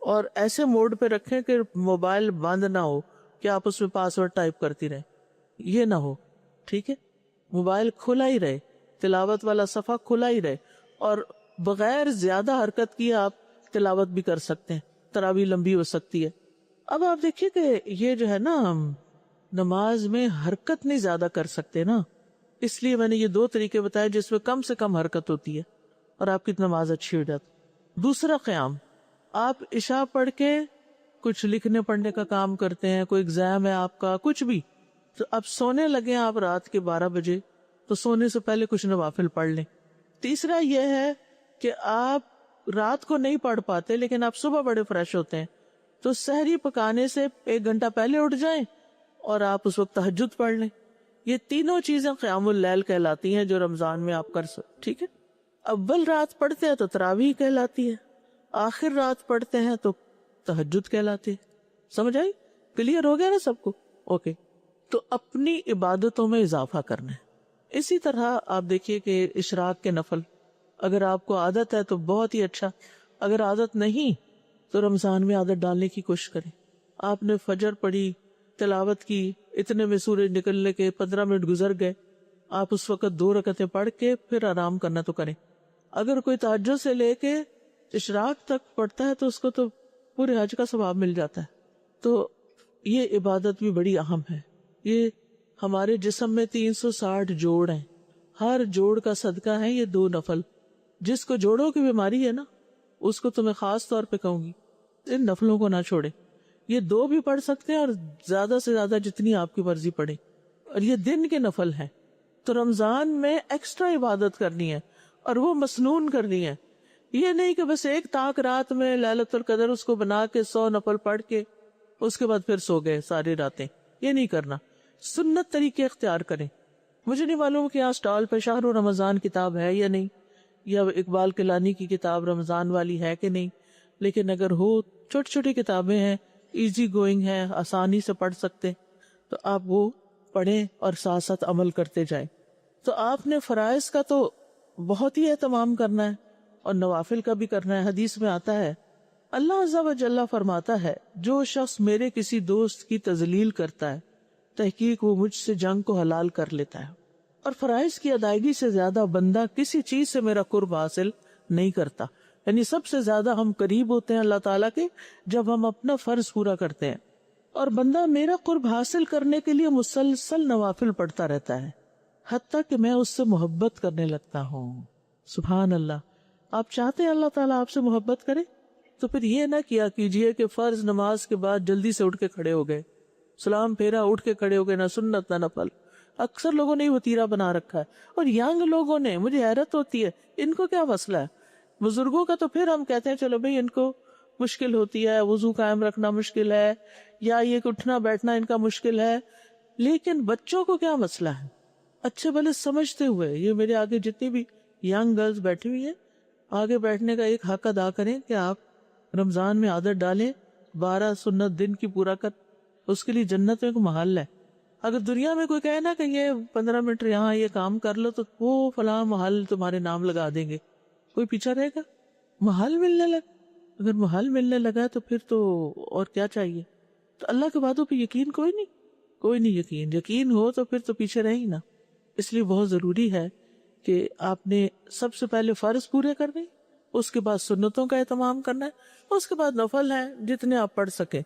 اور ایسے موڈ پہ رکھیں کہ موبائل بند نہ ہو کہ آپ اس میں پاسورڈ ٹائپ کرتی رہیں، یہ نہ ہو. ٹھیک ہے، موبائل کھلا ہی رہے، تلاوت والا صفحہ کھلا ہی رہے، اور بغیر زیادہ حرکت کیے آپ تلاوت بھی کر سکتے ہیں، تراویح لمبی ہو سکتی ہے. اب آپ دیکھیے کہ یہ جو ہے نا، نماز میں حرکت نہیں زیادہ کر سکتے نا، اس لیے میں نے یہ 2 طریقے بتائے جس میں کم سے کم حرکت ہوتی ہے اور آپ کی نماز اچھی ہو جاتی. دوسرا قیام، آپ عشاء پڑھ کے کچھ لکھنے پڑھنے کا کام کرتے ہیں، کوئی ایگزام ہے آپ کا، کچھ بھی، تو اب سونے لگے آپ رات کے 12 بجے، تو سونے سے پہلے کچھ نوافل پڑھ لیں. تیسرا یہ ہے کہ آپ رات کو نہیں پڑھ پاتے لیکن آپ صبح بڑے فریش ہوتے ہیں، تو سحری پکانے سے 1 گھنٹہ پہلے اٹھ جائیں اور آپ اس وقت تہجد پڑھ لیں. یہ تینوں چیزیں قیام اللیل کہلاتی ہیں جو رمضان میں آپ کر سکتے. ٹھیک ہے، اول رات پڑھتے ہیں تو تراویح کہلاتی ہے، آخر رات پڑھتے ہیں تو تہجد کہلاتی ہے. سمجھ آئی؟ کلیئر ہو گیا نا سب کو؟ اوکے. تو اپنی عبادتوں میں اضافہ کرنا ہے. اسی طرح آپ دیکھیے کہ اشراق کے نفل، اگر آپ کو عادت ہے تو بہت ہی اچھا، اگر عادت نہیں تو رمضان میں عادت ڈالنے کی کوشش کریں. آپ نے فجر پڑھی، تلاوت کی، اتنے میں سورج نکلنے کے 15 منٹ گزر گئے، آپ اس وقت 2 رکعتیں پڑھ کے پھر آرام کرنا تو کریں. اگر کوئی تہجد سے لے کے اشراق تک پڑھتا ہے تو اس کو تو پورے حج کا ثواب مل جاتا ہے. تو یہ عبادت بھی بڑی اہم ہے. یہ ہمارے جسم میں 360 جوڑ ہیں، ہر جوڑ کا صدقہ ہے یہ 2 نفل. جس کو جوڑوں کی بیماری ہے نا، اس کو تو میں خاص طور پہ کہوں گی ان نفلوں کو نہ چھوڑے. یہ 2 بھی پڑھ سکتے ہیں اور زیادہ سے زیادہ جتنی آپ کی مرضی پڑھیں، اور یہ دن کے نفل ہیں. تو رمضان میں ایکسٹرا عبادت کرنی ہے اور وہ مسنون کرنی ہے. یہ نہیں کہ بس ایک طاق رات میں لیلۃ القدر اس کو بنا کے 100 نفل پڑھ کے اس کے بعد پھر سو گئے ساری راتیں. یہ نہیں کرنا، سنت طریقے اختیار کریں. مجھے نہیں معلوم کہ یہاں سٹال پہ شہر رمضان کتاب ہے یا نہیں، یا اقبال کلانی کی کتاب رمضان والی ہے کہ نہیں، لیکن اگر ہو چھوٹی چھوٹی کتابیں ہیں، ایزی گوئنگ ہے، آسانی سے پڑھ سکتے، تو آپ وہ پڑھیں اور ساتھ ساتھ عمل کرتے جائیں۔ تو آپ نے فرائض کا تو بہت ہی اہتمام کرنا ہے اور نوافل کا بھی کرنا ہے۔ حدیث میں آتا ہے اللہ عز و جل فرماتا ہے جو شخص میرے کسی دوست کی تذلیل کرتا ہے تحقیق وہ مجھ سے جنگ کو حلال کر لیتا ہے، اور فرائض کی ادائیگی سے زیادہ بندہ کسی چیز سے میرا قرب حاصل نہیں کرتا۔ یعنی سب سے زیادہ ہم قریب ہوتے ہیں اللہ تعالیٰ کے جب ہم اپنا فرض پورا کرتے ہیں، اور بندہ میرا قرب حاصل کرنے کے لیے مسلسل نوافل پڑھتا رہتا ہے حتیٰ کہ میں اس سے محبت کرنے لگتا ہوں۔ سبحان اللہ۔ آپ چاہتے ہیں اللہ تعالیٰ آپ سے محبت کرے تو پھر یہ نہ کیا کیجئے کہ فرض نماز کے بعد جلدی سے اٹھ کے کھڑے ہو گئے، سلام پھیرا اٹھ کے کھڑے ہو گئے، نہ سنت نہ نفل۔ اکثر لوگوں نے یہ وتیرہ بنا رکھا ہے، اور ینگ لوگوں نے، مجھے حیرت ہوتی ہے ان کو کیا مسئلہ ہے۔ بزرگوں کا تو پھر ہم کہتے ہیں چلو بھئی ان کو مشکل ہوتی ہے، وضو قائم رکھنا مشکل ہے، یا یہ کہ اٹھنا بیٹھنا ان کا مشکل ہے، لیکن بچوں کو کیا مسئلہ ہے؟ اچھے بھلے سمجھتے ہوئے، یہ میرے آگے جتنی بھی ینگ گرلز بیٹھی ہوئی ہیں، آگے بیٹھنے کا ایک حق ادا کریں کہ آپ رمضان میں عادت ڈالیں، 12 سنت دن کی پورا کر، اس کے لیے جنت میں کوئی محل ہے۔ اگر دنیا میں کوئی کہے نا کہ یہ 15 منٹ یہاں یہ کام کر لو تو وہ فلاں محل تمہارے نام لگا دیں گے، کوئی پیچھا رہے گا؟ محل ملنے لگا، اگر محل ملنے لگا تو پھر تو اور کیا چاہیے؟ تو اللہ کے وعدوں پہ یقین کوئی نہیں یقین ہو تو پھر تو پیچھے رہے ہی نا۔ اس لیے بہت ضروری ہے کہ آپ نے سب سے پہلے فرض پورے کرنے، اس کے بعد سنتوں کا اہتمام کرنا ہے، اس کے بعد نفل ہیں جتنے آپ پڑھ سکیں،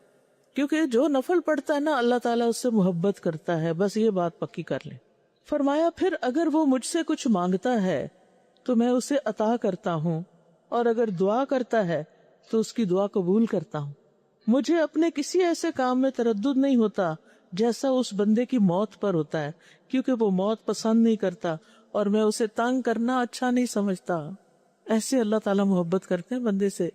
کیونکہ جو نفل پڑھتا ہے نا اللہ تعالیٰ اس سے محبت کرتا ہے، بس یہ بات پکی کر لیں۔ فرمایا پھر اگر وہ مجھ سے کچھ مانگتا ہے تو میں اسے عطا کرتا ہوں، اور اگر دعا کرتا ہے تو اس کی دعا قبول کرتا ہوں۔ مجھے اپنے کسی ایسے کام میں تردد نہیں ہوتا جیسا اس بندے کی موت پر ہوتا ہے، کیونکہ وہ موت پسند نہیں کرتا اور میں اسے تنگ کرنا اچھا نہیں سمجھتا۔ ایسے اللہ تعالیٰ محبت کرتے ہیں بندے سے۔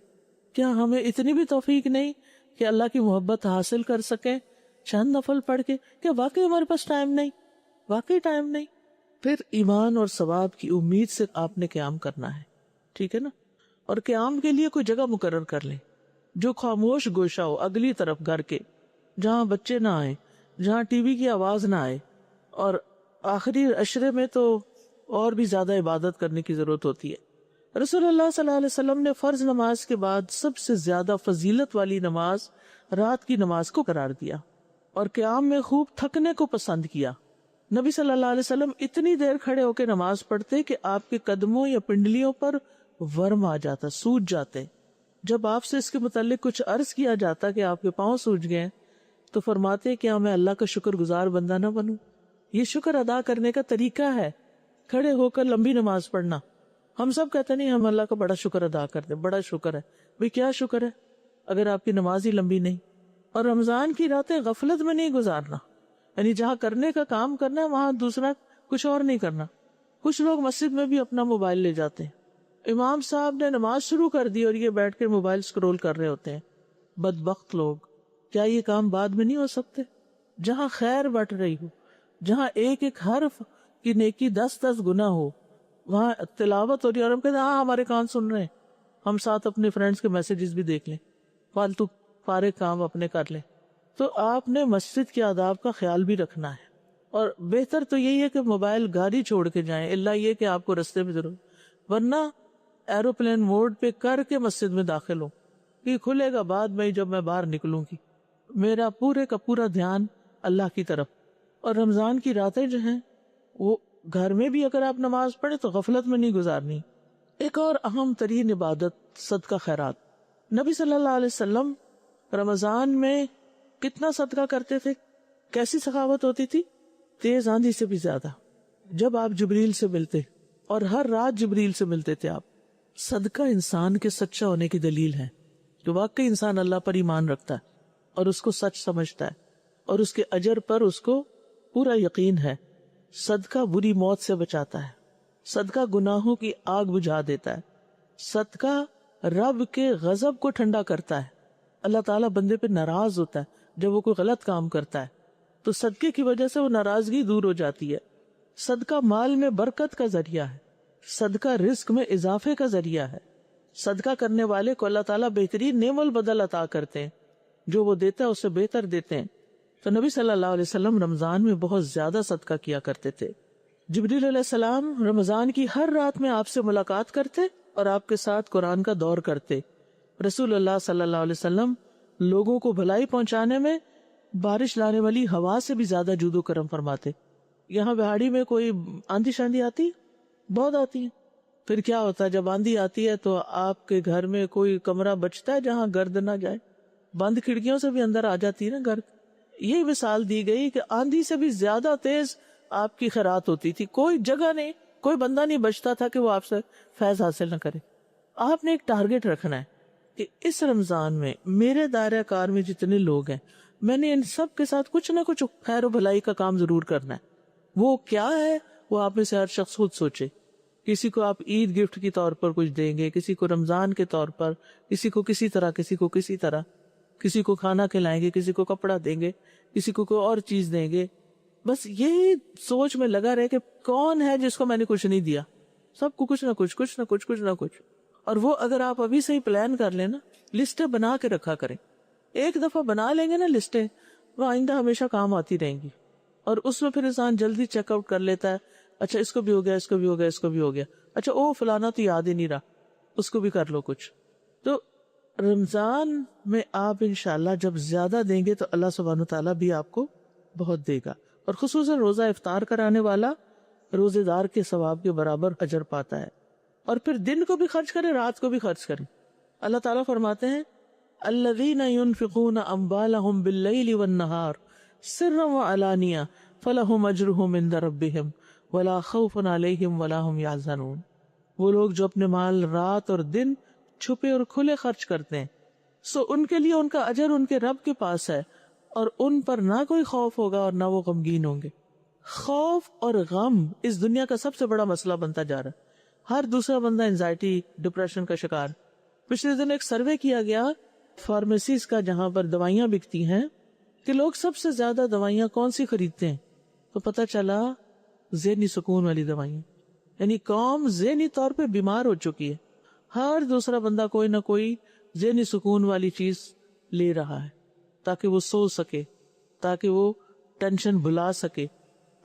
کیا ہمیں اتنی بھی توفیق نہیں کہ اللہ کی محبت حاصل کر سکیں چند نفل پڑھ کے؟ کیا واقعی ہمارے پاس ٹائم نہیں؟ واقعی ٹائم نہیں؟ پھر ایمان اور ثواب کی امید سے آپ نے قیام کرنا ہے، ٹھیک ہے نا؟ اور قیام کے لیے کوئی جگہ مقرر کر لیں جو خاموش گوشہ ہو، اگلی طرف گھر کے، جہاں بچے نہ آئیں، جہاں ٹی وی کی آواز نہ آئے۔ اور آخری عشرے میں تو اور بھی زیادہ عبادت کرنے کی ضرورت ہوتی ہے۔ رسول اللہ صلی اللہ علیہ وسلم نے فرض نماز کے بعد سب سے زیادہ فضیلت والی نماز رات کی نماز کو قرار دیا، اور قیام میں خوب تھکنے کو پسند کیا۔ نبی صلی اللہ علیہ وسلم اتنی دیر کھڑے ہو کے نماز پڑھتے کہ آپ کے قدموں یا پنڈلیوں پر ورم آ جاتا، سوج جاتے۔ جب آپ سے اس کے متعلق کچھ عرض کیا جاتا کہ آپ کے پاؤں سوج گئے تو فرماتے کیا میں اللہ کا شکر گزار بندہ نہ بنوں؟ یہ شکر ادا کرنے کا طریقہ ہے، کھڑے ہو کر لمبی نماز پڑھنا۔ ہم سب کہتے نہیں ہم اللہ کا بڑا شکر ادا کرتے، بڑا شکر ہے۔ بھئی کیا شکر ہے اگر آپ کی نماز ہی لمبی نہیں؟ اور رمضان کی راتیں غفلت میں نہیں گزارنا، یعنی جہاں کرنے کا کام کرنا ہے وہاں دوسرا کچھ اور نہیں کرنا۔ کچھ لوگ مسجد میں بھی اپنا موبائل لے جاتے ہیں، امام صاحب نے نماز شروع کر دی اور یہ بیٹھ کے موبائل سکرول کر رہے ہوتے ہیں۔ بدبخت لوگ، کیا یہ کام بعد میں نہیں ہو سکتے؟ جہاں خیر بٹ رہی ہو، جہاں ایک ایک حرف کی نیکی 10 گنا ہو، وہاں تلاوت ہو رہی ہے اور ہم کہتے ہیں ہاں ہمارے کان سن رہے ہیں، ہم ساتھ اپنے فرینڈز کے میسیجز بھی دیکھ لیں، فالتو فارغ کام اپنے کر لیں۔ تو آپ نے مسجد کے آداب کا خیال بھی رکھنا ہے، اور بہتر تو یہی ہے کہ موبائل گاڑی چھوڑ کے جائیں، اللہ یہ کہ آپ کو رستے میں ضرور، ورنہ ایروپلین موڈ پہ کر کے مسجد میں داخل ہو، یہ کھلے گا بعد میں جب میں باہر نکلوں گی۔ میرا پورے کا پورا دھیان اللہ کی طرف۔ اور رمضان کی راتیں جو ہیں وہ گھر میں بھی اگر آپ نماز پڑھیں تو غفلت میں نہیں گزارنی۔ ایک اور اہم ترین عبادت صدقہ خیرات۔ نبی صلی اللہ علیہ وسلم رمضان میں کتنا صدقہ کرتے تھے؟ کیسی سخاوت ہوتی تھی؟ تیز آندھی سے بھی زیادہ۔ جب آپ جبریل سے ملتے، اور ہر رات جبریل سے ملتے تھے آپ۔ صدقہ انسان کے سچا ہونے کی دلیل ہے کہ واقعی انسان اللہ پر ایمان رکھتا ہے اور اس کو سچ سمجھتا ہے، اور اس کے اجر پر اس کو پورا یقین ہے۔ صدقہ بری موت سے بچاتا ہے، صدقہ گناہوں کی آگ بجھا دیتا ہے، صدقہ رب کے غضب کو ٹھنڈا کرتا ہے۔ اللہ تعالیٰ بندے پہ ناراض ہوتا ہے جب وہ کوئی غلط کام کرتا ہے، تو صدقے کی وجہ سے وہ ناراضگی دور ہو جاتی ہے۔ صدقہ مال میں برکت کا ذریعہ ہے، صدقہ رزق میں اضافے کا ذریعہ ہے. صدقہ کرنے والے کو اللہ تعالیٰ بہترین نعم البدل عطا کرتے ہیں، جو وہ دیتا ہے اس سے بہتر دیتے ہیں. تو نبی صلی اللہ علیہ وسلم رمضان میں بہت زیادہ صدقہ کیا کرتے تھے. جبریل علیہ السلام رمضان کی ہر رات میں آپ سے ملاقات کرتے اور آپ کے ساتھ قرآن کا دور کرتے. رسول اللہ صلی اللہ علیہ وسلم لوگوں کو بھلائی پہنچانے میں بارش لانے والی ہوا سے بھی زیادہ جود و کرم فرماتے. یہاں بہاڑی میں کوئی آندھی شاندھی آتی، بہت آتی ہے. پھر کیا ہوتا ہے جب آندھی آتی ہے تو آپ کے گھر میں کوئی کمرہ بچتا ہے جہاں گرد نہ جائے؟ بند کھڑکیوں سے بھی اندر آ جاتی ہے نا گرد. یہ مثال دی گئی کہ آندھی سے بھی زیادہ تیز آپ کی خیرات ہوتی تھی. کوئی جگہ نہیں، کوئی بندہ نہیں بچتا تھا کہ وہ آپ سے فیض حاصل نہ کرے. آپ نے ایک ٹارگٹ رکھنا ہے کہ اس رمضان میں میرے دائرہ کار میں جتنے لوگ ہیں میں نے ان سب کے ساتھ کچھ نہ کچھ خیر و بھلائی کا کام ضرور کرنا ہے. وہ کیا ہے وہ آپ میں سے ہر شخص خود سوچے. کسی کو آپ عید گفٹ کے طور پر کچھ دیں گے، کسی کو رمضان کے طور پر، کسی کو کسی طرح، کسی کو کسی طرح، کسی کو کھانا کھلائیں گے، کسی کو کپڑا دیں گے، کسی کو کوئی اور چیز دیں گے. بس یہی سوچ میں لگا رہے کہ کون ہے جس کو میں نے کچھ نہیں دیا. سب کو کچھ نہ کچھ، کچھ نہ کچھ، کچھ نہ کچھ. اور وہ اگر آپ ابھی سے ہی پلان کر لیں نا، لسٹیں بنا کے رکھا کریں. ایک دفعہ بنا لیں گے نا لسٹیں، وہ آئندہ ہمیشہ کام آتی رہیں گی. اور اس میں پھر انسان جلدی چیک آؤٹ کر لیتا ہے. اچھا اس کو بھی ہو گیا، اس کو بھی ہو گیا، اس کو بھی ہو گیا. اچھا او فلانا تو یاد ہی نہیں رہا، اس کو بھی کر لو کچھ. تو رمضان میں آپ انشاءاللہ جب زیادہ دیں گے تو اللہ سبحانہ تعالیٰ بھی آپ کو بہت دے گا. اور خصوصاً روزہ افطار کرانے والا روزے دار کے ثواب کے برابر اجر پاتا ہے. اور پھر دن کو بھی خرچ کرے، رات کو بھی خرچ کرے. اللہ تعالیٰ فرماتے ہیں الذین ينفقون اموالهم باللیل والنہار سرا وعلانیہ فلہم اجرہم عند ربہم ولا خوف علیہم ولا ہم یحزنون. وہ لوگ جو اپنے مال رات اور دن چھپے اور کھلے خرچ کرتے ہیں، سو ان کے لیے ان کا اجر ان کے رب کے پاس ہے، اور ان پر نہ کوئی خوف ہوگا اور نہ وہ غمگین ہوں گے. خوف اور غم اس دنیا کا سب سے بڑا مسئلہ بنتا جا رہا ہے. ہر دوسرا بندہ انزائٹی، ڈپریشن کا شکار. پچھلے دن ایک سروے کیا گیا فارمیسیز کا جہاں پر دوائیاں بکتی ہیں کہ لوگ سب سے زیادہ دوائیاں کون سی خریدتے ہیں، تو پتہ چلا ذہنی سکون والی دوائیاں. یعنی قوم ذہنی طور پہ بیمار ہو چکی ہے. ہر دوسرا بندہ کوئی نہ کوئی ذہنی سکون والی چیز لے رہا ہے تاکہ وہ سو سکے، تاکہ وہ ٹینشن بھلا سکے.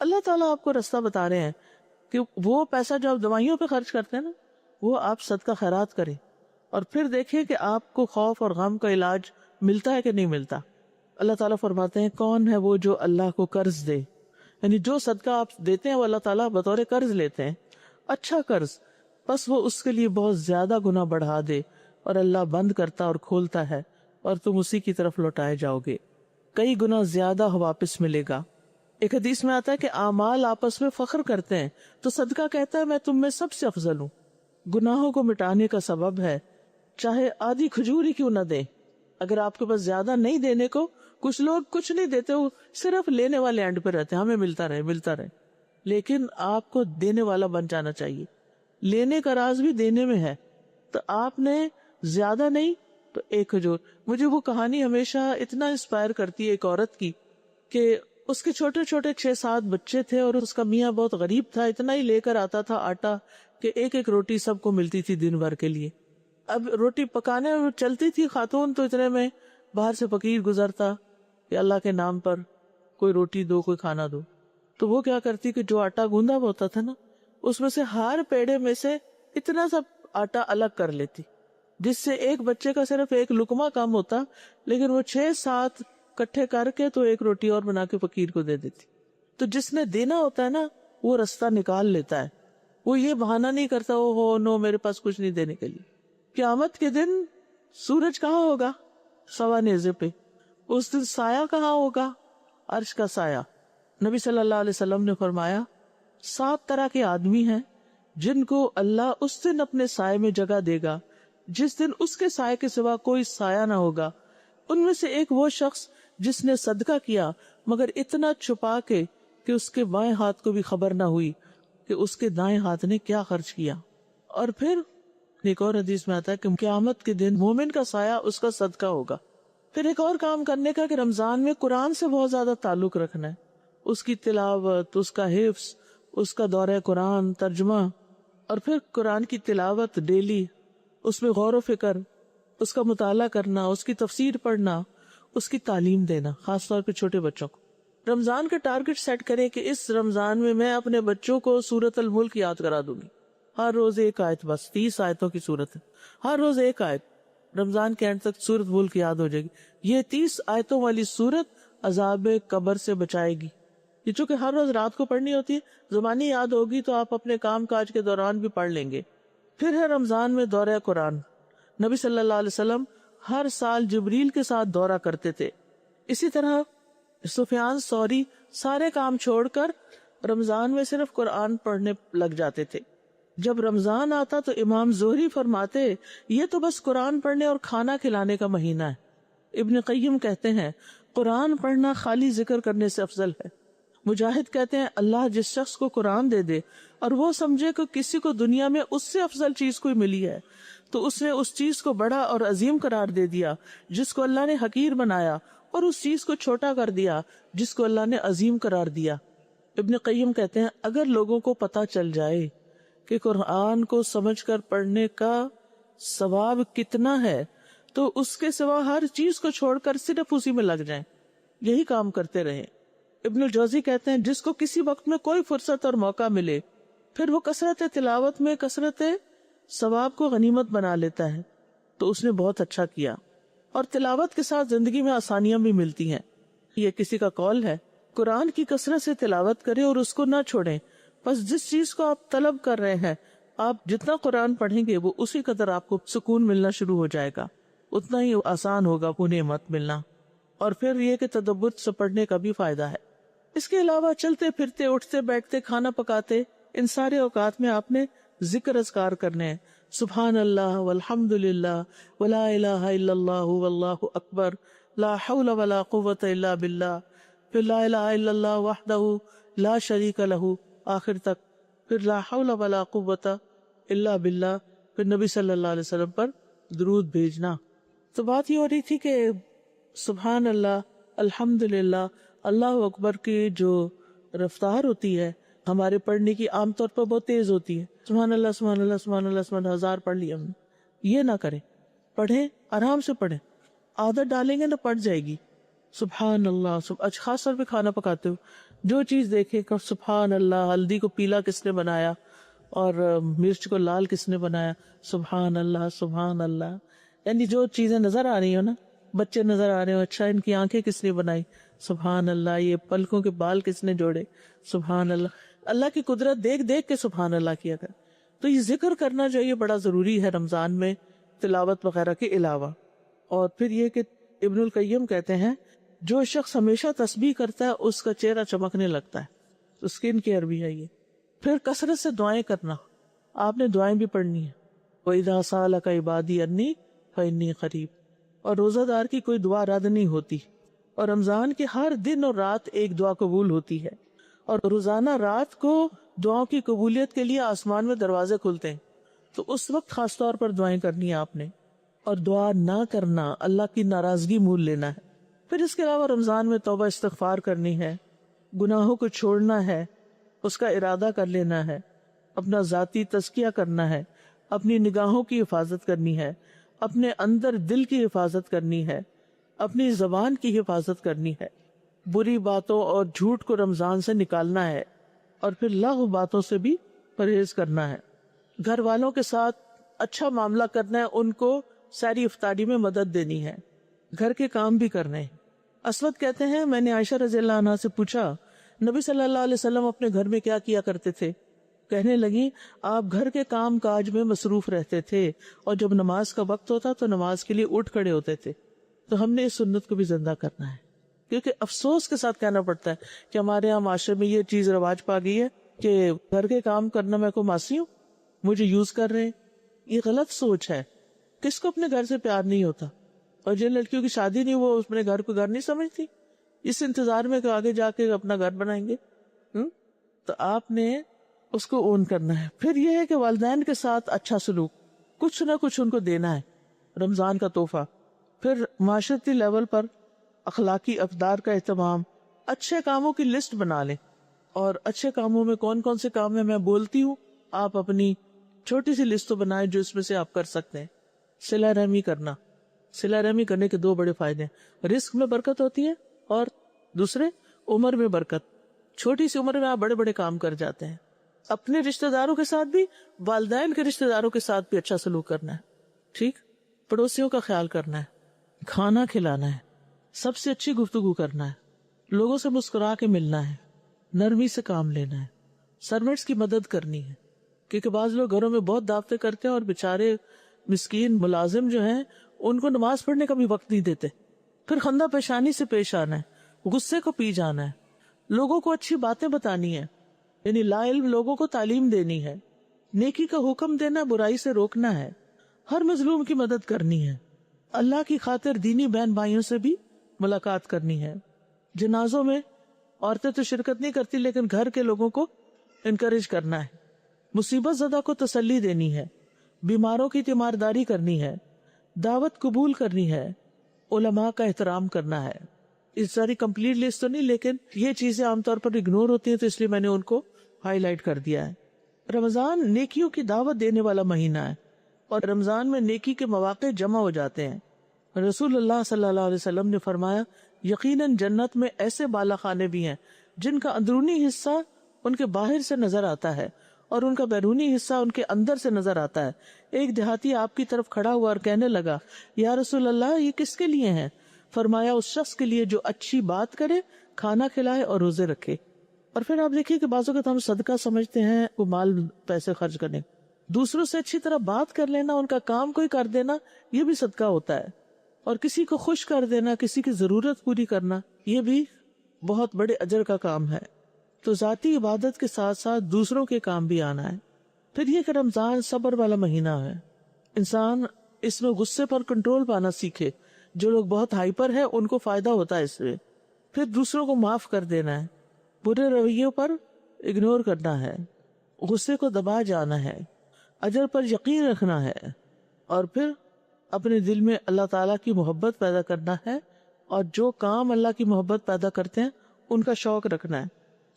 اللہ تعالیٰ آپ کو رستہ بتا رہے ہیں کہ وہ پیسہ جو آپ دوائیوں پہ خرچ کرتے ہیں نا، وہ آپ صدقہ خیرات کریں اور پھر دیکھیں کہ آپ کو خوف اور غم کا علاج ملتا ہے کہ نہیں ملتا. اللہ تعالیٰ فرماتے ہیں کون ہے وہ جو اللہ کو قرض دے، یعنی جو صدقہ آپ دیتے ہیں وہ اللہ تعالیٰ بطور قرض لیتے ہیں، اچھا قرض، بس وہ اس کے لیے بہت زیادہ گناہ بڑھا دے، اور اللہ بند کرتا اور کھولتا ہے اور تم اسی کی طرف لوٹائے جاؤ گے. کئی گنا زیادہ واپس ملے گا. ایک حدیث میں آتا ہے کہ اعمال آپس میں فخر کرتے ہیں تو صدقہ کہتا ہے میں تم میں سب سے افضل ہوں. گناہوں کو مٹانے کا سبب ہے، چاہے آدھی کھجور ہی کیوں نہ دیں. اگر آپ کے پاس زیادہ نہیں دینے کو، کچھ لوگ کچھ نہیں دیتے، وہ صرف لینے والے اینڈ پہ رہتے ہیں، ہمیں ملتا رہے ملتا رہے. لیکن آپ کو دینے والا بن جانا چاہیے. لینے کا راز بھی دینے میں ہے. تو آپ نے زیادہ نہیں تو ایک کھجور. مجھے وہ کہانی ہمیشہ اتنا انسپائر کرتی ہے ایک عورت کی کہ اس کے چھوٹے چھوٹے 6-7 بچے تھے اور اس کا میاں بہت غریب تھا، اتنا ہی لے کر آتا تھا آٹا کہ ایک ایک روٹی سب کو ملتی تھی دن بھر کے لیے. اب روٹی پکانے چلتی تھی خاتون تو اتنے میں باہر سے فقیر گزرتا کہ اللہ کے نام پر کوئی روٹی دو، کوئی کھانا دو. تو وہ کیا کرتی کہ جو آٹا گوندا ہوتا تھا نا، اس میں سے ہر پیڑے میں سے اتنا سا آٹا الگ کر لیتی، جس سے ایک بچے کا صرف ایک لقمہ کم ہوتا، لیکن وہ 6-7 کٹھے کر کے تو ایک روٹی اور بنا کے فقیر کو دے دیتی. تو جس نے دینا ہوتا ہے نا وہ رستہ نکال لیتا ہے. وہ یہ بہانہ نہیں کرتا ہو نو میرے پاس کچھ نہیں دینے کے لیے. قیامت کے دن سورج کہاں ہوگا؟ سوا نیزے پہ. اس دن سایہ کہاں ہوگا؟ عرش کا سایہ. نبی صلی اللہ علیہ وسلم نے فرمایا 7 طرح کے آدمی ہیں جن کو اللہ اس دن اپنے سائے میں جگہ دے گا جس دن اس کے سائے کے سوا کوئی سایہ نہ ہوگا. ان میں سے ایک وہ شخص جس نے صدقہ کیا مگر اتنا چھپا کے کہ اس کے بائیں ہاتھ کو بھی خبر نہ ہوئی کہ اس کے دائیں ہاتھ نے کیا خرچ کیا. اور پھر ایک اور حدیث میں آتا ہے کہ قیامت کے دن مومن کا سایہ اس کا صدقہ ہوگا. پھر ایک اور کام کرنے کا کہ رمضان میں قرآن سے بہت زیادہ تعلق رکھنا ہے، اس کی تلاوت، اس کا حفظ، اس کا دورہ قرآن، ترجمہ. اور پھر قرآن کی تلاوت ڈیلی، اس میں غور و فکر، اس کا مطالعہ کرنا، اس کی تفسیر پڑھنا، اس کی تعلیم دینا، خاص طور پہ چھوٹے بچوں کو۔ رمضان کا ٹارگٹ سیٹ کریں کہ اس رمضان میں اپنے بچوں کو سورۃ الملک یاد کرا دوں گی، ہر روز ایک آیت، بس 30 آیتوں کی سورت ہے، ہر روز ایک آیت، رمضان کے اینڈ تک سورۃ ملک یاد ہو جائے گی۔ یہ 30 آیتوں والی سورت عذاب قبر سے بچائے گی۔ یہ چونکہ ہر روز رات کو پڑھنی ہوتی ہے، زبانی یاد ہوگی تو آپ اپنے کام کاج کے دوران بھی پڑھ لیں گے۔ پھر ہے رمضان میں دورہ قرآن۔ نبی صلی اللہ علیہ وسلم ہر سال جبریل کے ساتھ دورہ کرتے تھے۔ اسی طرح سفیان ثوری سارے کام چھوڑ کر رمضان میں صرف قرآن پڑھنے لگ جاتے تھے۔ جب رمضان آتا تو امام زہری فرماتے یہ تو بس قرآن پڑھنے اور کھانا کھلانے کا مہینہ ہے۔ ابن قیم کہتے ہیں قرآن پڑھنا خالی ذکر کرنے سے افضل ہے۔ مجاہد کہتے ہیں اللہ جس شخص کو قرآن دے دے اور وہ سمجھے کہ کسی کو دنیا میں اس سے افضل چیز کوئی ملی ہے تو اس نے اس چیز کو بڑا اور عظیم قرار دے دیا جس کو اللہ نے حقیر بنایا، اور اس چیز کو چھوٹا کر دیا جس کو اللہ نے عظیم قرار دیا۔ ابن قیم کہتے ہیں اگر لوگوں کو پتہ چل جائے کہ قرآن کو سمجھ کر پڑھنے کا ثواب کتنا ہے تو اس کے سوا ہر چیز کو چھوڑ کر صرف اسی میں لگ جائیں، یہی کام کرتے رہیں۔ ابن الجوزی کہتے ہیں جس کو کسی وقت میں کوئی فرصت اور موقع ملے پھر وہ کثرت تلاوت میں کثرت ثواب کو غنیمت بنا لیتا ہے تو اس نے بہت اچھا کیا، اور تلاوت کے ساتھ زندگی میں آسانیاں بھی ملتی ہیں۔ یہ کسی کا قول ہے قرآن کی کثرت سے تلاوت کریں اور اس کو نہ چھوڑیں، بس جس چیز کو آپ طلب کر رہے ہیں آپ جتنا قرآن پڑھیں گے وہ اسی قدر آپ کو سکون ملنا شروع ہو جائے گا، اتنا ہی آسان ہوگا وہ نعمت ملنا۔ اور پھر یہ کہ تدبر سے پڑھنے کا بھی فائدہ ہے۔ اس کے علاوہ چلتے پھرتے، اٹھتے بیٹھتے، کھانا پکاتے، ان سارے اوقات میں آپ نے ذکر اذکار کرنے ہیں، سبحان اللہ والحمد للہ ولا الہ الا اللہ واللہ اکبر لا حول ولا قوت الا باللہ، پھر لا الہ الا اللہ وحدہ لا شریک لہ آخر تک، پھر لا حول ولا قوت الا باللہ، پھر نبی صلی اللہ علیہ وسلم پر درود بھیجنا۔ تو بات یہ ہو رہی تھی کہ سبحان اللہ، الحمد للہ، اللہ اکبر کی جو رفتار ہوتی ہے ہمارے پڑھنے کی عام طور پر بہت تیز ہوتی ہے، سبحان اللہ سبحان اللہ سبحان اللہ سبحان اللہ 1000 پڑھ لی ہم نے، یہ نہ کریں، پڑھیں، آرام سے پڑھیں، عادت ڈالیں گے تو پڑھ جائے گی۔ سبحان اللہ، خاص طور پہ کھانا پکاتے ہو جو چیز دیکھے کہ سبحان اللہ، ہلدی کو پیلا کس نے بنایا اور مرچ کو لال کس نے بنایا، سبحان اللہ سبحان اللہ، یعنی جو چیزیں نظر آ رہی ہو نا، بچے نظر آ رہے ہو، اچھا ان کی آنکھیں کس نے بنائی، سبحان اللہ، یہ پلکوں کے بال کس نے جوڑے، سبحان اللہ، اللہ کی قدرت دیکھ دیکھ کے سبحان اللہ کیا کر۔ تو یہ ذکر کرنا جو یہ بڑا ضروری ہے رمضان میں تلاوت وغیرہ کے علاوہ۔ اور پھر یہ کہ ابن القیم کہتے ہیں جو شخص ہمیشہ تسبیح کرتا ہے اس کا چہرہ چمکنے لگتا ہے، تو اسکن کیئر بھی ہے یہ۔ پھر کثرت سے دعائیں کرنا، آپ نے دعائیں بھی پڑھنی ہیں، وَإِذَا سَأَلَكَ عِبَادِي عَنِّي فَإِنِّي قَرِيبٌ، اور روزہ دار کی کوئی دعا رد نہیں ہوتی، اور رمضان کے ہر دن اور رات ایک دعا قبول ہوتی ہے، اور روزانہ رات کو دعاؤں کی قبولیت کے لیے آسمان میں دروازے کھلتے ہیں، تو اس وقت خاص طور پر دعائیں کرنی ہیں آپ نے، اور دعا نہ کرنا اللہ کی ناراضگی مول لینا ہے۔ پھر اس کے علاوہ رمضان میں توبہ استغفار کرنی ہے، گناہوں کو چھوڑنا ہے، اس کا ارادہ کر لینا ہے، اپنا ذاتی تزکیہ کرنا ہے، اپنی نگاہوں کی حفاظت کرنی ہے، اپنے اندر دل کی حفاظت کرنی ہے، اپنی زبان کی حفاظت کرنی ہے، بری باتوں اور جھوٹ کو رمضان سے نکالنا ہے، اور پھر لغو باتوں سے بھی پرہیز کرنا ہے، گھر والوں کے ساتھ اچھا معاملہ کرنا ہے، ان کو ساری افطاری میں مدد دینی ہے، گھر کے کام بھی کرنے ہیں۔ اسود کہتے ہیں میں نے عائشہ رضی اللہ عنہا سے پوچھا نبی صلی اللہ علیہ وسلم اپنے گھر میں کیا کیا کرتے تھے؟ کہنے لگی آپ گھر کے کام کاج میں مصروف رہتے تھے اور جب نماز کا وقت ہوتا تو نماز کے لیے اٹھ کھڑے ہوتے تھے۔ تو ہم نے اس سنت کو بھی زندہ کرنا ہے، کیونکہ افسوس کے ساتھ کہنا پڑتا ہے کہ ہمارے یہاں معاشرے میں یہ چیز رواج پا گئی ہے کہ گھر کے کام کرنا میں کو معصیت ہوں، مجھے یوز کر رہے ہیں۔ یہ غلط سوچ ہے، کس کو اپنے گھر سے پیار نہیں ہوتا، اور جن لڑکیوں کی شادی نہیں وہ اپنے گھر کو گھر نہیں سمجھتی، اس انتظار میں کہ آگے جا کے اپنا گھر بنائیں گے۔ تو آپ نے اس کو اون کرنا ہے۔ پھر یہ ہے کہ والدین کے ساتھ اچھا سلوک، کچھ نہ کچھ ان کو دینا ہے رمضان کا تحفہ۔ پھر معاشرتی لیول پر اخلاقی اقدار کا اہتمام، اچھے کاموں کی لسٹ بنا لیں، اور اچھے کاموں میں کون کون سے کام ہیں میں بولتی ہوں، آپ اپنی چھوٹی سی لسٹ تو بنائیں جو اس میں سے آپ کر سکتے ہیں. صلہ رحمی کرنا. صلہ رحمی کرنے کے 2 بڑے فائدے ہیں. رزق میں برکت ہوتی ہے اور دوسرے عمر میں برکت. چھوٹی سی عمر میں آپ بڑے بڑے کام کر جاتے ہیں. اپنے رشتہ داروں کے ساتھ بھی، والدین کے رشتہ داروں کے ساتھ بھی اچھا سلوک کرنا ہے. ٹھیک، پڑوسیوں کا خیال کرنا ہے، کھانا کھلانا ہے، سب سے اچھی گفتگو کرنا ہے، لوگوں سے مسکرا کے ملنا ہے، نرمی سے کام لینا ہے، سروینٹس کی مدد کرنی ہے. کیونکہ بعض لوگ گھروں میں بہت دعوتیں کرتے ہیں اور بےچارے مسکین ملازم جو ہیں ان کو نماز پڑھنے کا بھی وقت نہیں دیتے. پھر خندہ پیشانی سے پیش آنا ہے، غصے کو پی جانا ہے، لوگوں کو اچھی باتیں بتانی ہے، یعنی لا علم لوگوں کو تعلیم دینی ہے، نیکی کا حکم دینا، برائی سے روکنا ہے، ہر مظلوم کی مدد کرنی ہے، اللہ کی خاطر دینی بہن بھائیوں سے بھی ملاقات کرنی ہے. جنازوں میں عورتیں تو شرکت نہیں کرتی لیکن گھر کے لوگوں کو انکریج کرنا ہے، مصیبت زدہ کو تسلی دینی ہے، بیماروں کی تیمارداری کرنی ہے، دعوت قبول کرنی ہے، علماء کا احترام کرنا ہے. اس ساری کمپلیٹ لسٹ تو نہیں، لیکن یہ چیزیں عام طور پر اگنور ہوتی ہیں تو اس لیے میں نے ان کو ہائی لائٹ کر دیا ہے. رمضان نیکیوں کی دعوت دینے والا مہینہ ہے اور رمضان میں نیکی کے مواقع جمع ہو جاتے ہیں. رسول اللہ صلی اللہ علیہ وسلم نے فرمایا یقیناً جنت میں ایسے بالا خانے بھی ہیں جن کا اندرونی حصہ ان کے باہر سے نظر آتا ہے اور ان کا بیرونی حصہ ان کے اندر سے نظر آتا ہے. ایک دیہاتی آپ کی طرف کھڑا ہوا اور کہنے لگا یا رسول اللہ یہ کس کے لیے ہیں؟ فرمایا اس شخص کے لیے جو اچھی بات کرے، کھانا کھلائے اور روزے رکھے. اور پھر آپ دیکھیے کہ بعض اوقات ہم صدقہ سمجھتے ہیں وہ مال پیسے خرچ کرنے، دوسروں سے اچھی طرح بات کر لینا، ان کا کام کوئی کر دینا، یہ بھی صدقہ ہوتا ہے. اور کسی کو خوش کر دینا، کسی کی ضرورت پوری کرنا، یہ بھی بہت بڑے اجر کا کام ہے. تو ذاتی عبادت کے ساتھ ساتھ دوسروں کے کام بھی آنا ہے. پھر یہ کہ رمضان صبر والا مہینہ ہے، انسان اس میں غصے پر کنٹرول پانا سیکھے. جو لوگ بہت ہائپر ہیں ان کو فائدہ ہوتا ہے اس میں. پھر دوسروں کو معاف کر دینا ہے، برے رویوں پر اگنور کرنا ہے، غصے کو دبا جانا ہے، اجر پر یقین رکھنا ہے، اور پھر اپنے دل میں اللہ تعالیٰ کی محبت پیدا کرنا ہے، اور جو کام اللہ کی محبت پیدا کرتے ہیں ان کا شوق رکھنا ہے.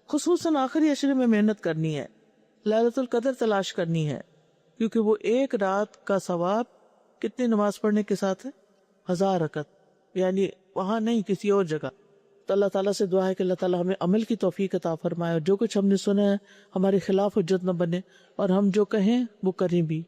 خصوصاً آخری عشرے میں محنت کرنی ہے، لیلۃ القدر تلاش کرنی ہے، کیونکہ وہ ایک رات کا ثواب کتنی نماز پڑھنے کے ساتھ ہے؟ 1000 رکعت، یعنی وہاں نہیں کسی اور جگہ. تو اللہ تعالیٰ سے دعا ہے کہ اللہ تعالیٰ ہمیں عمل کی توفیق عطا فرمائے، اور جو کچھ ہم نے سنا ہے ہمارے خلاف حجت نہ بنے، اور ہم جو کہیں وہ کریں بھی.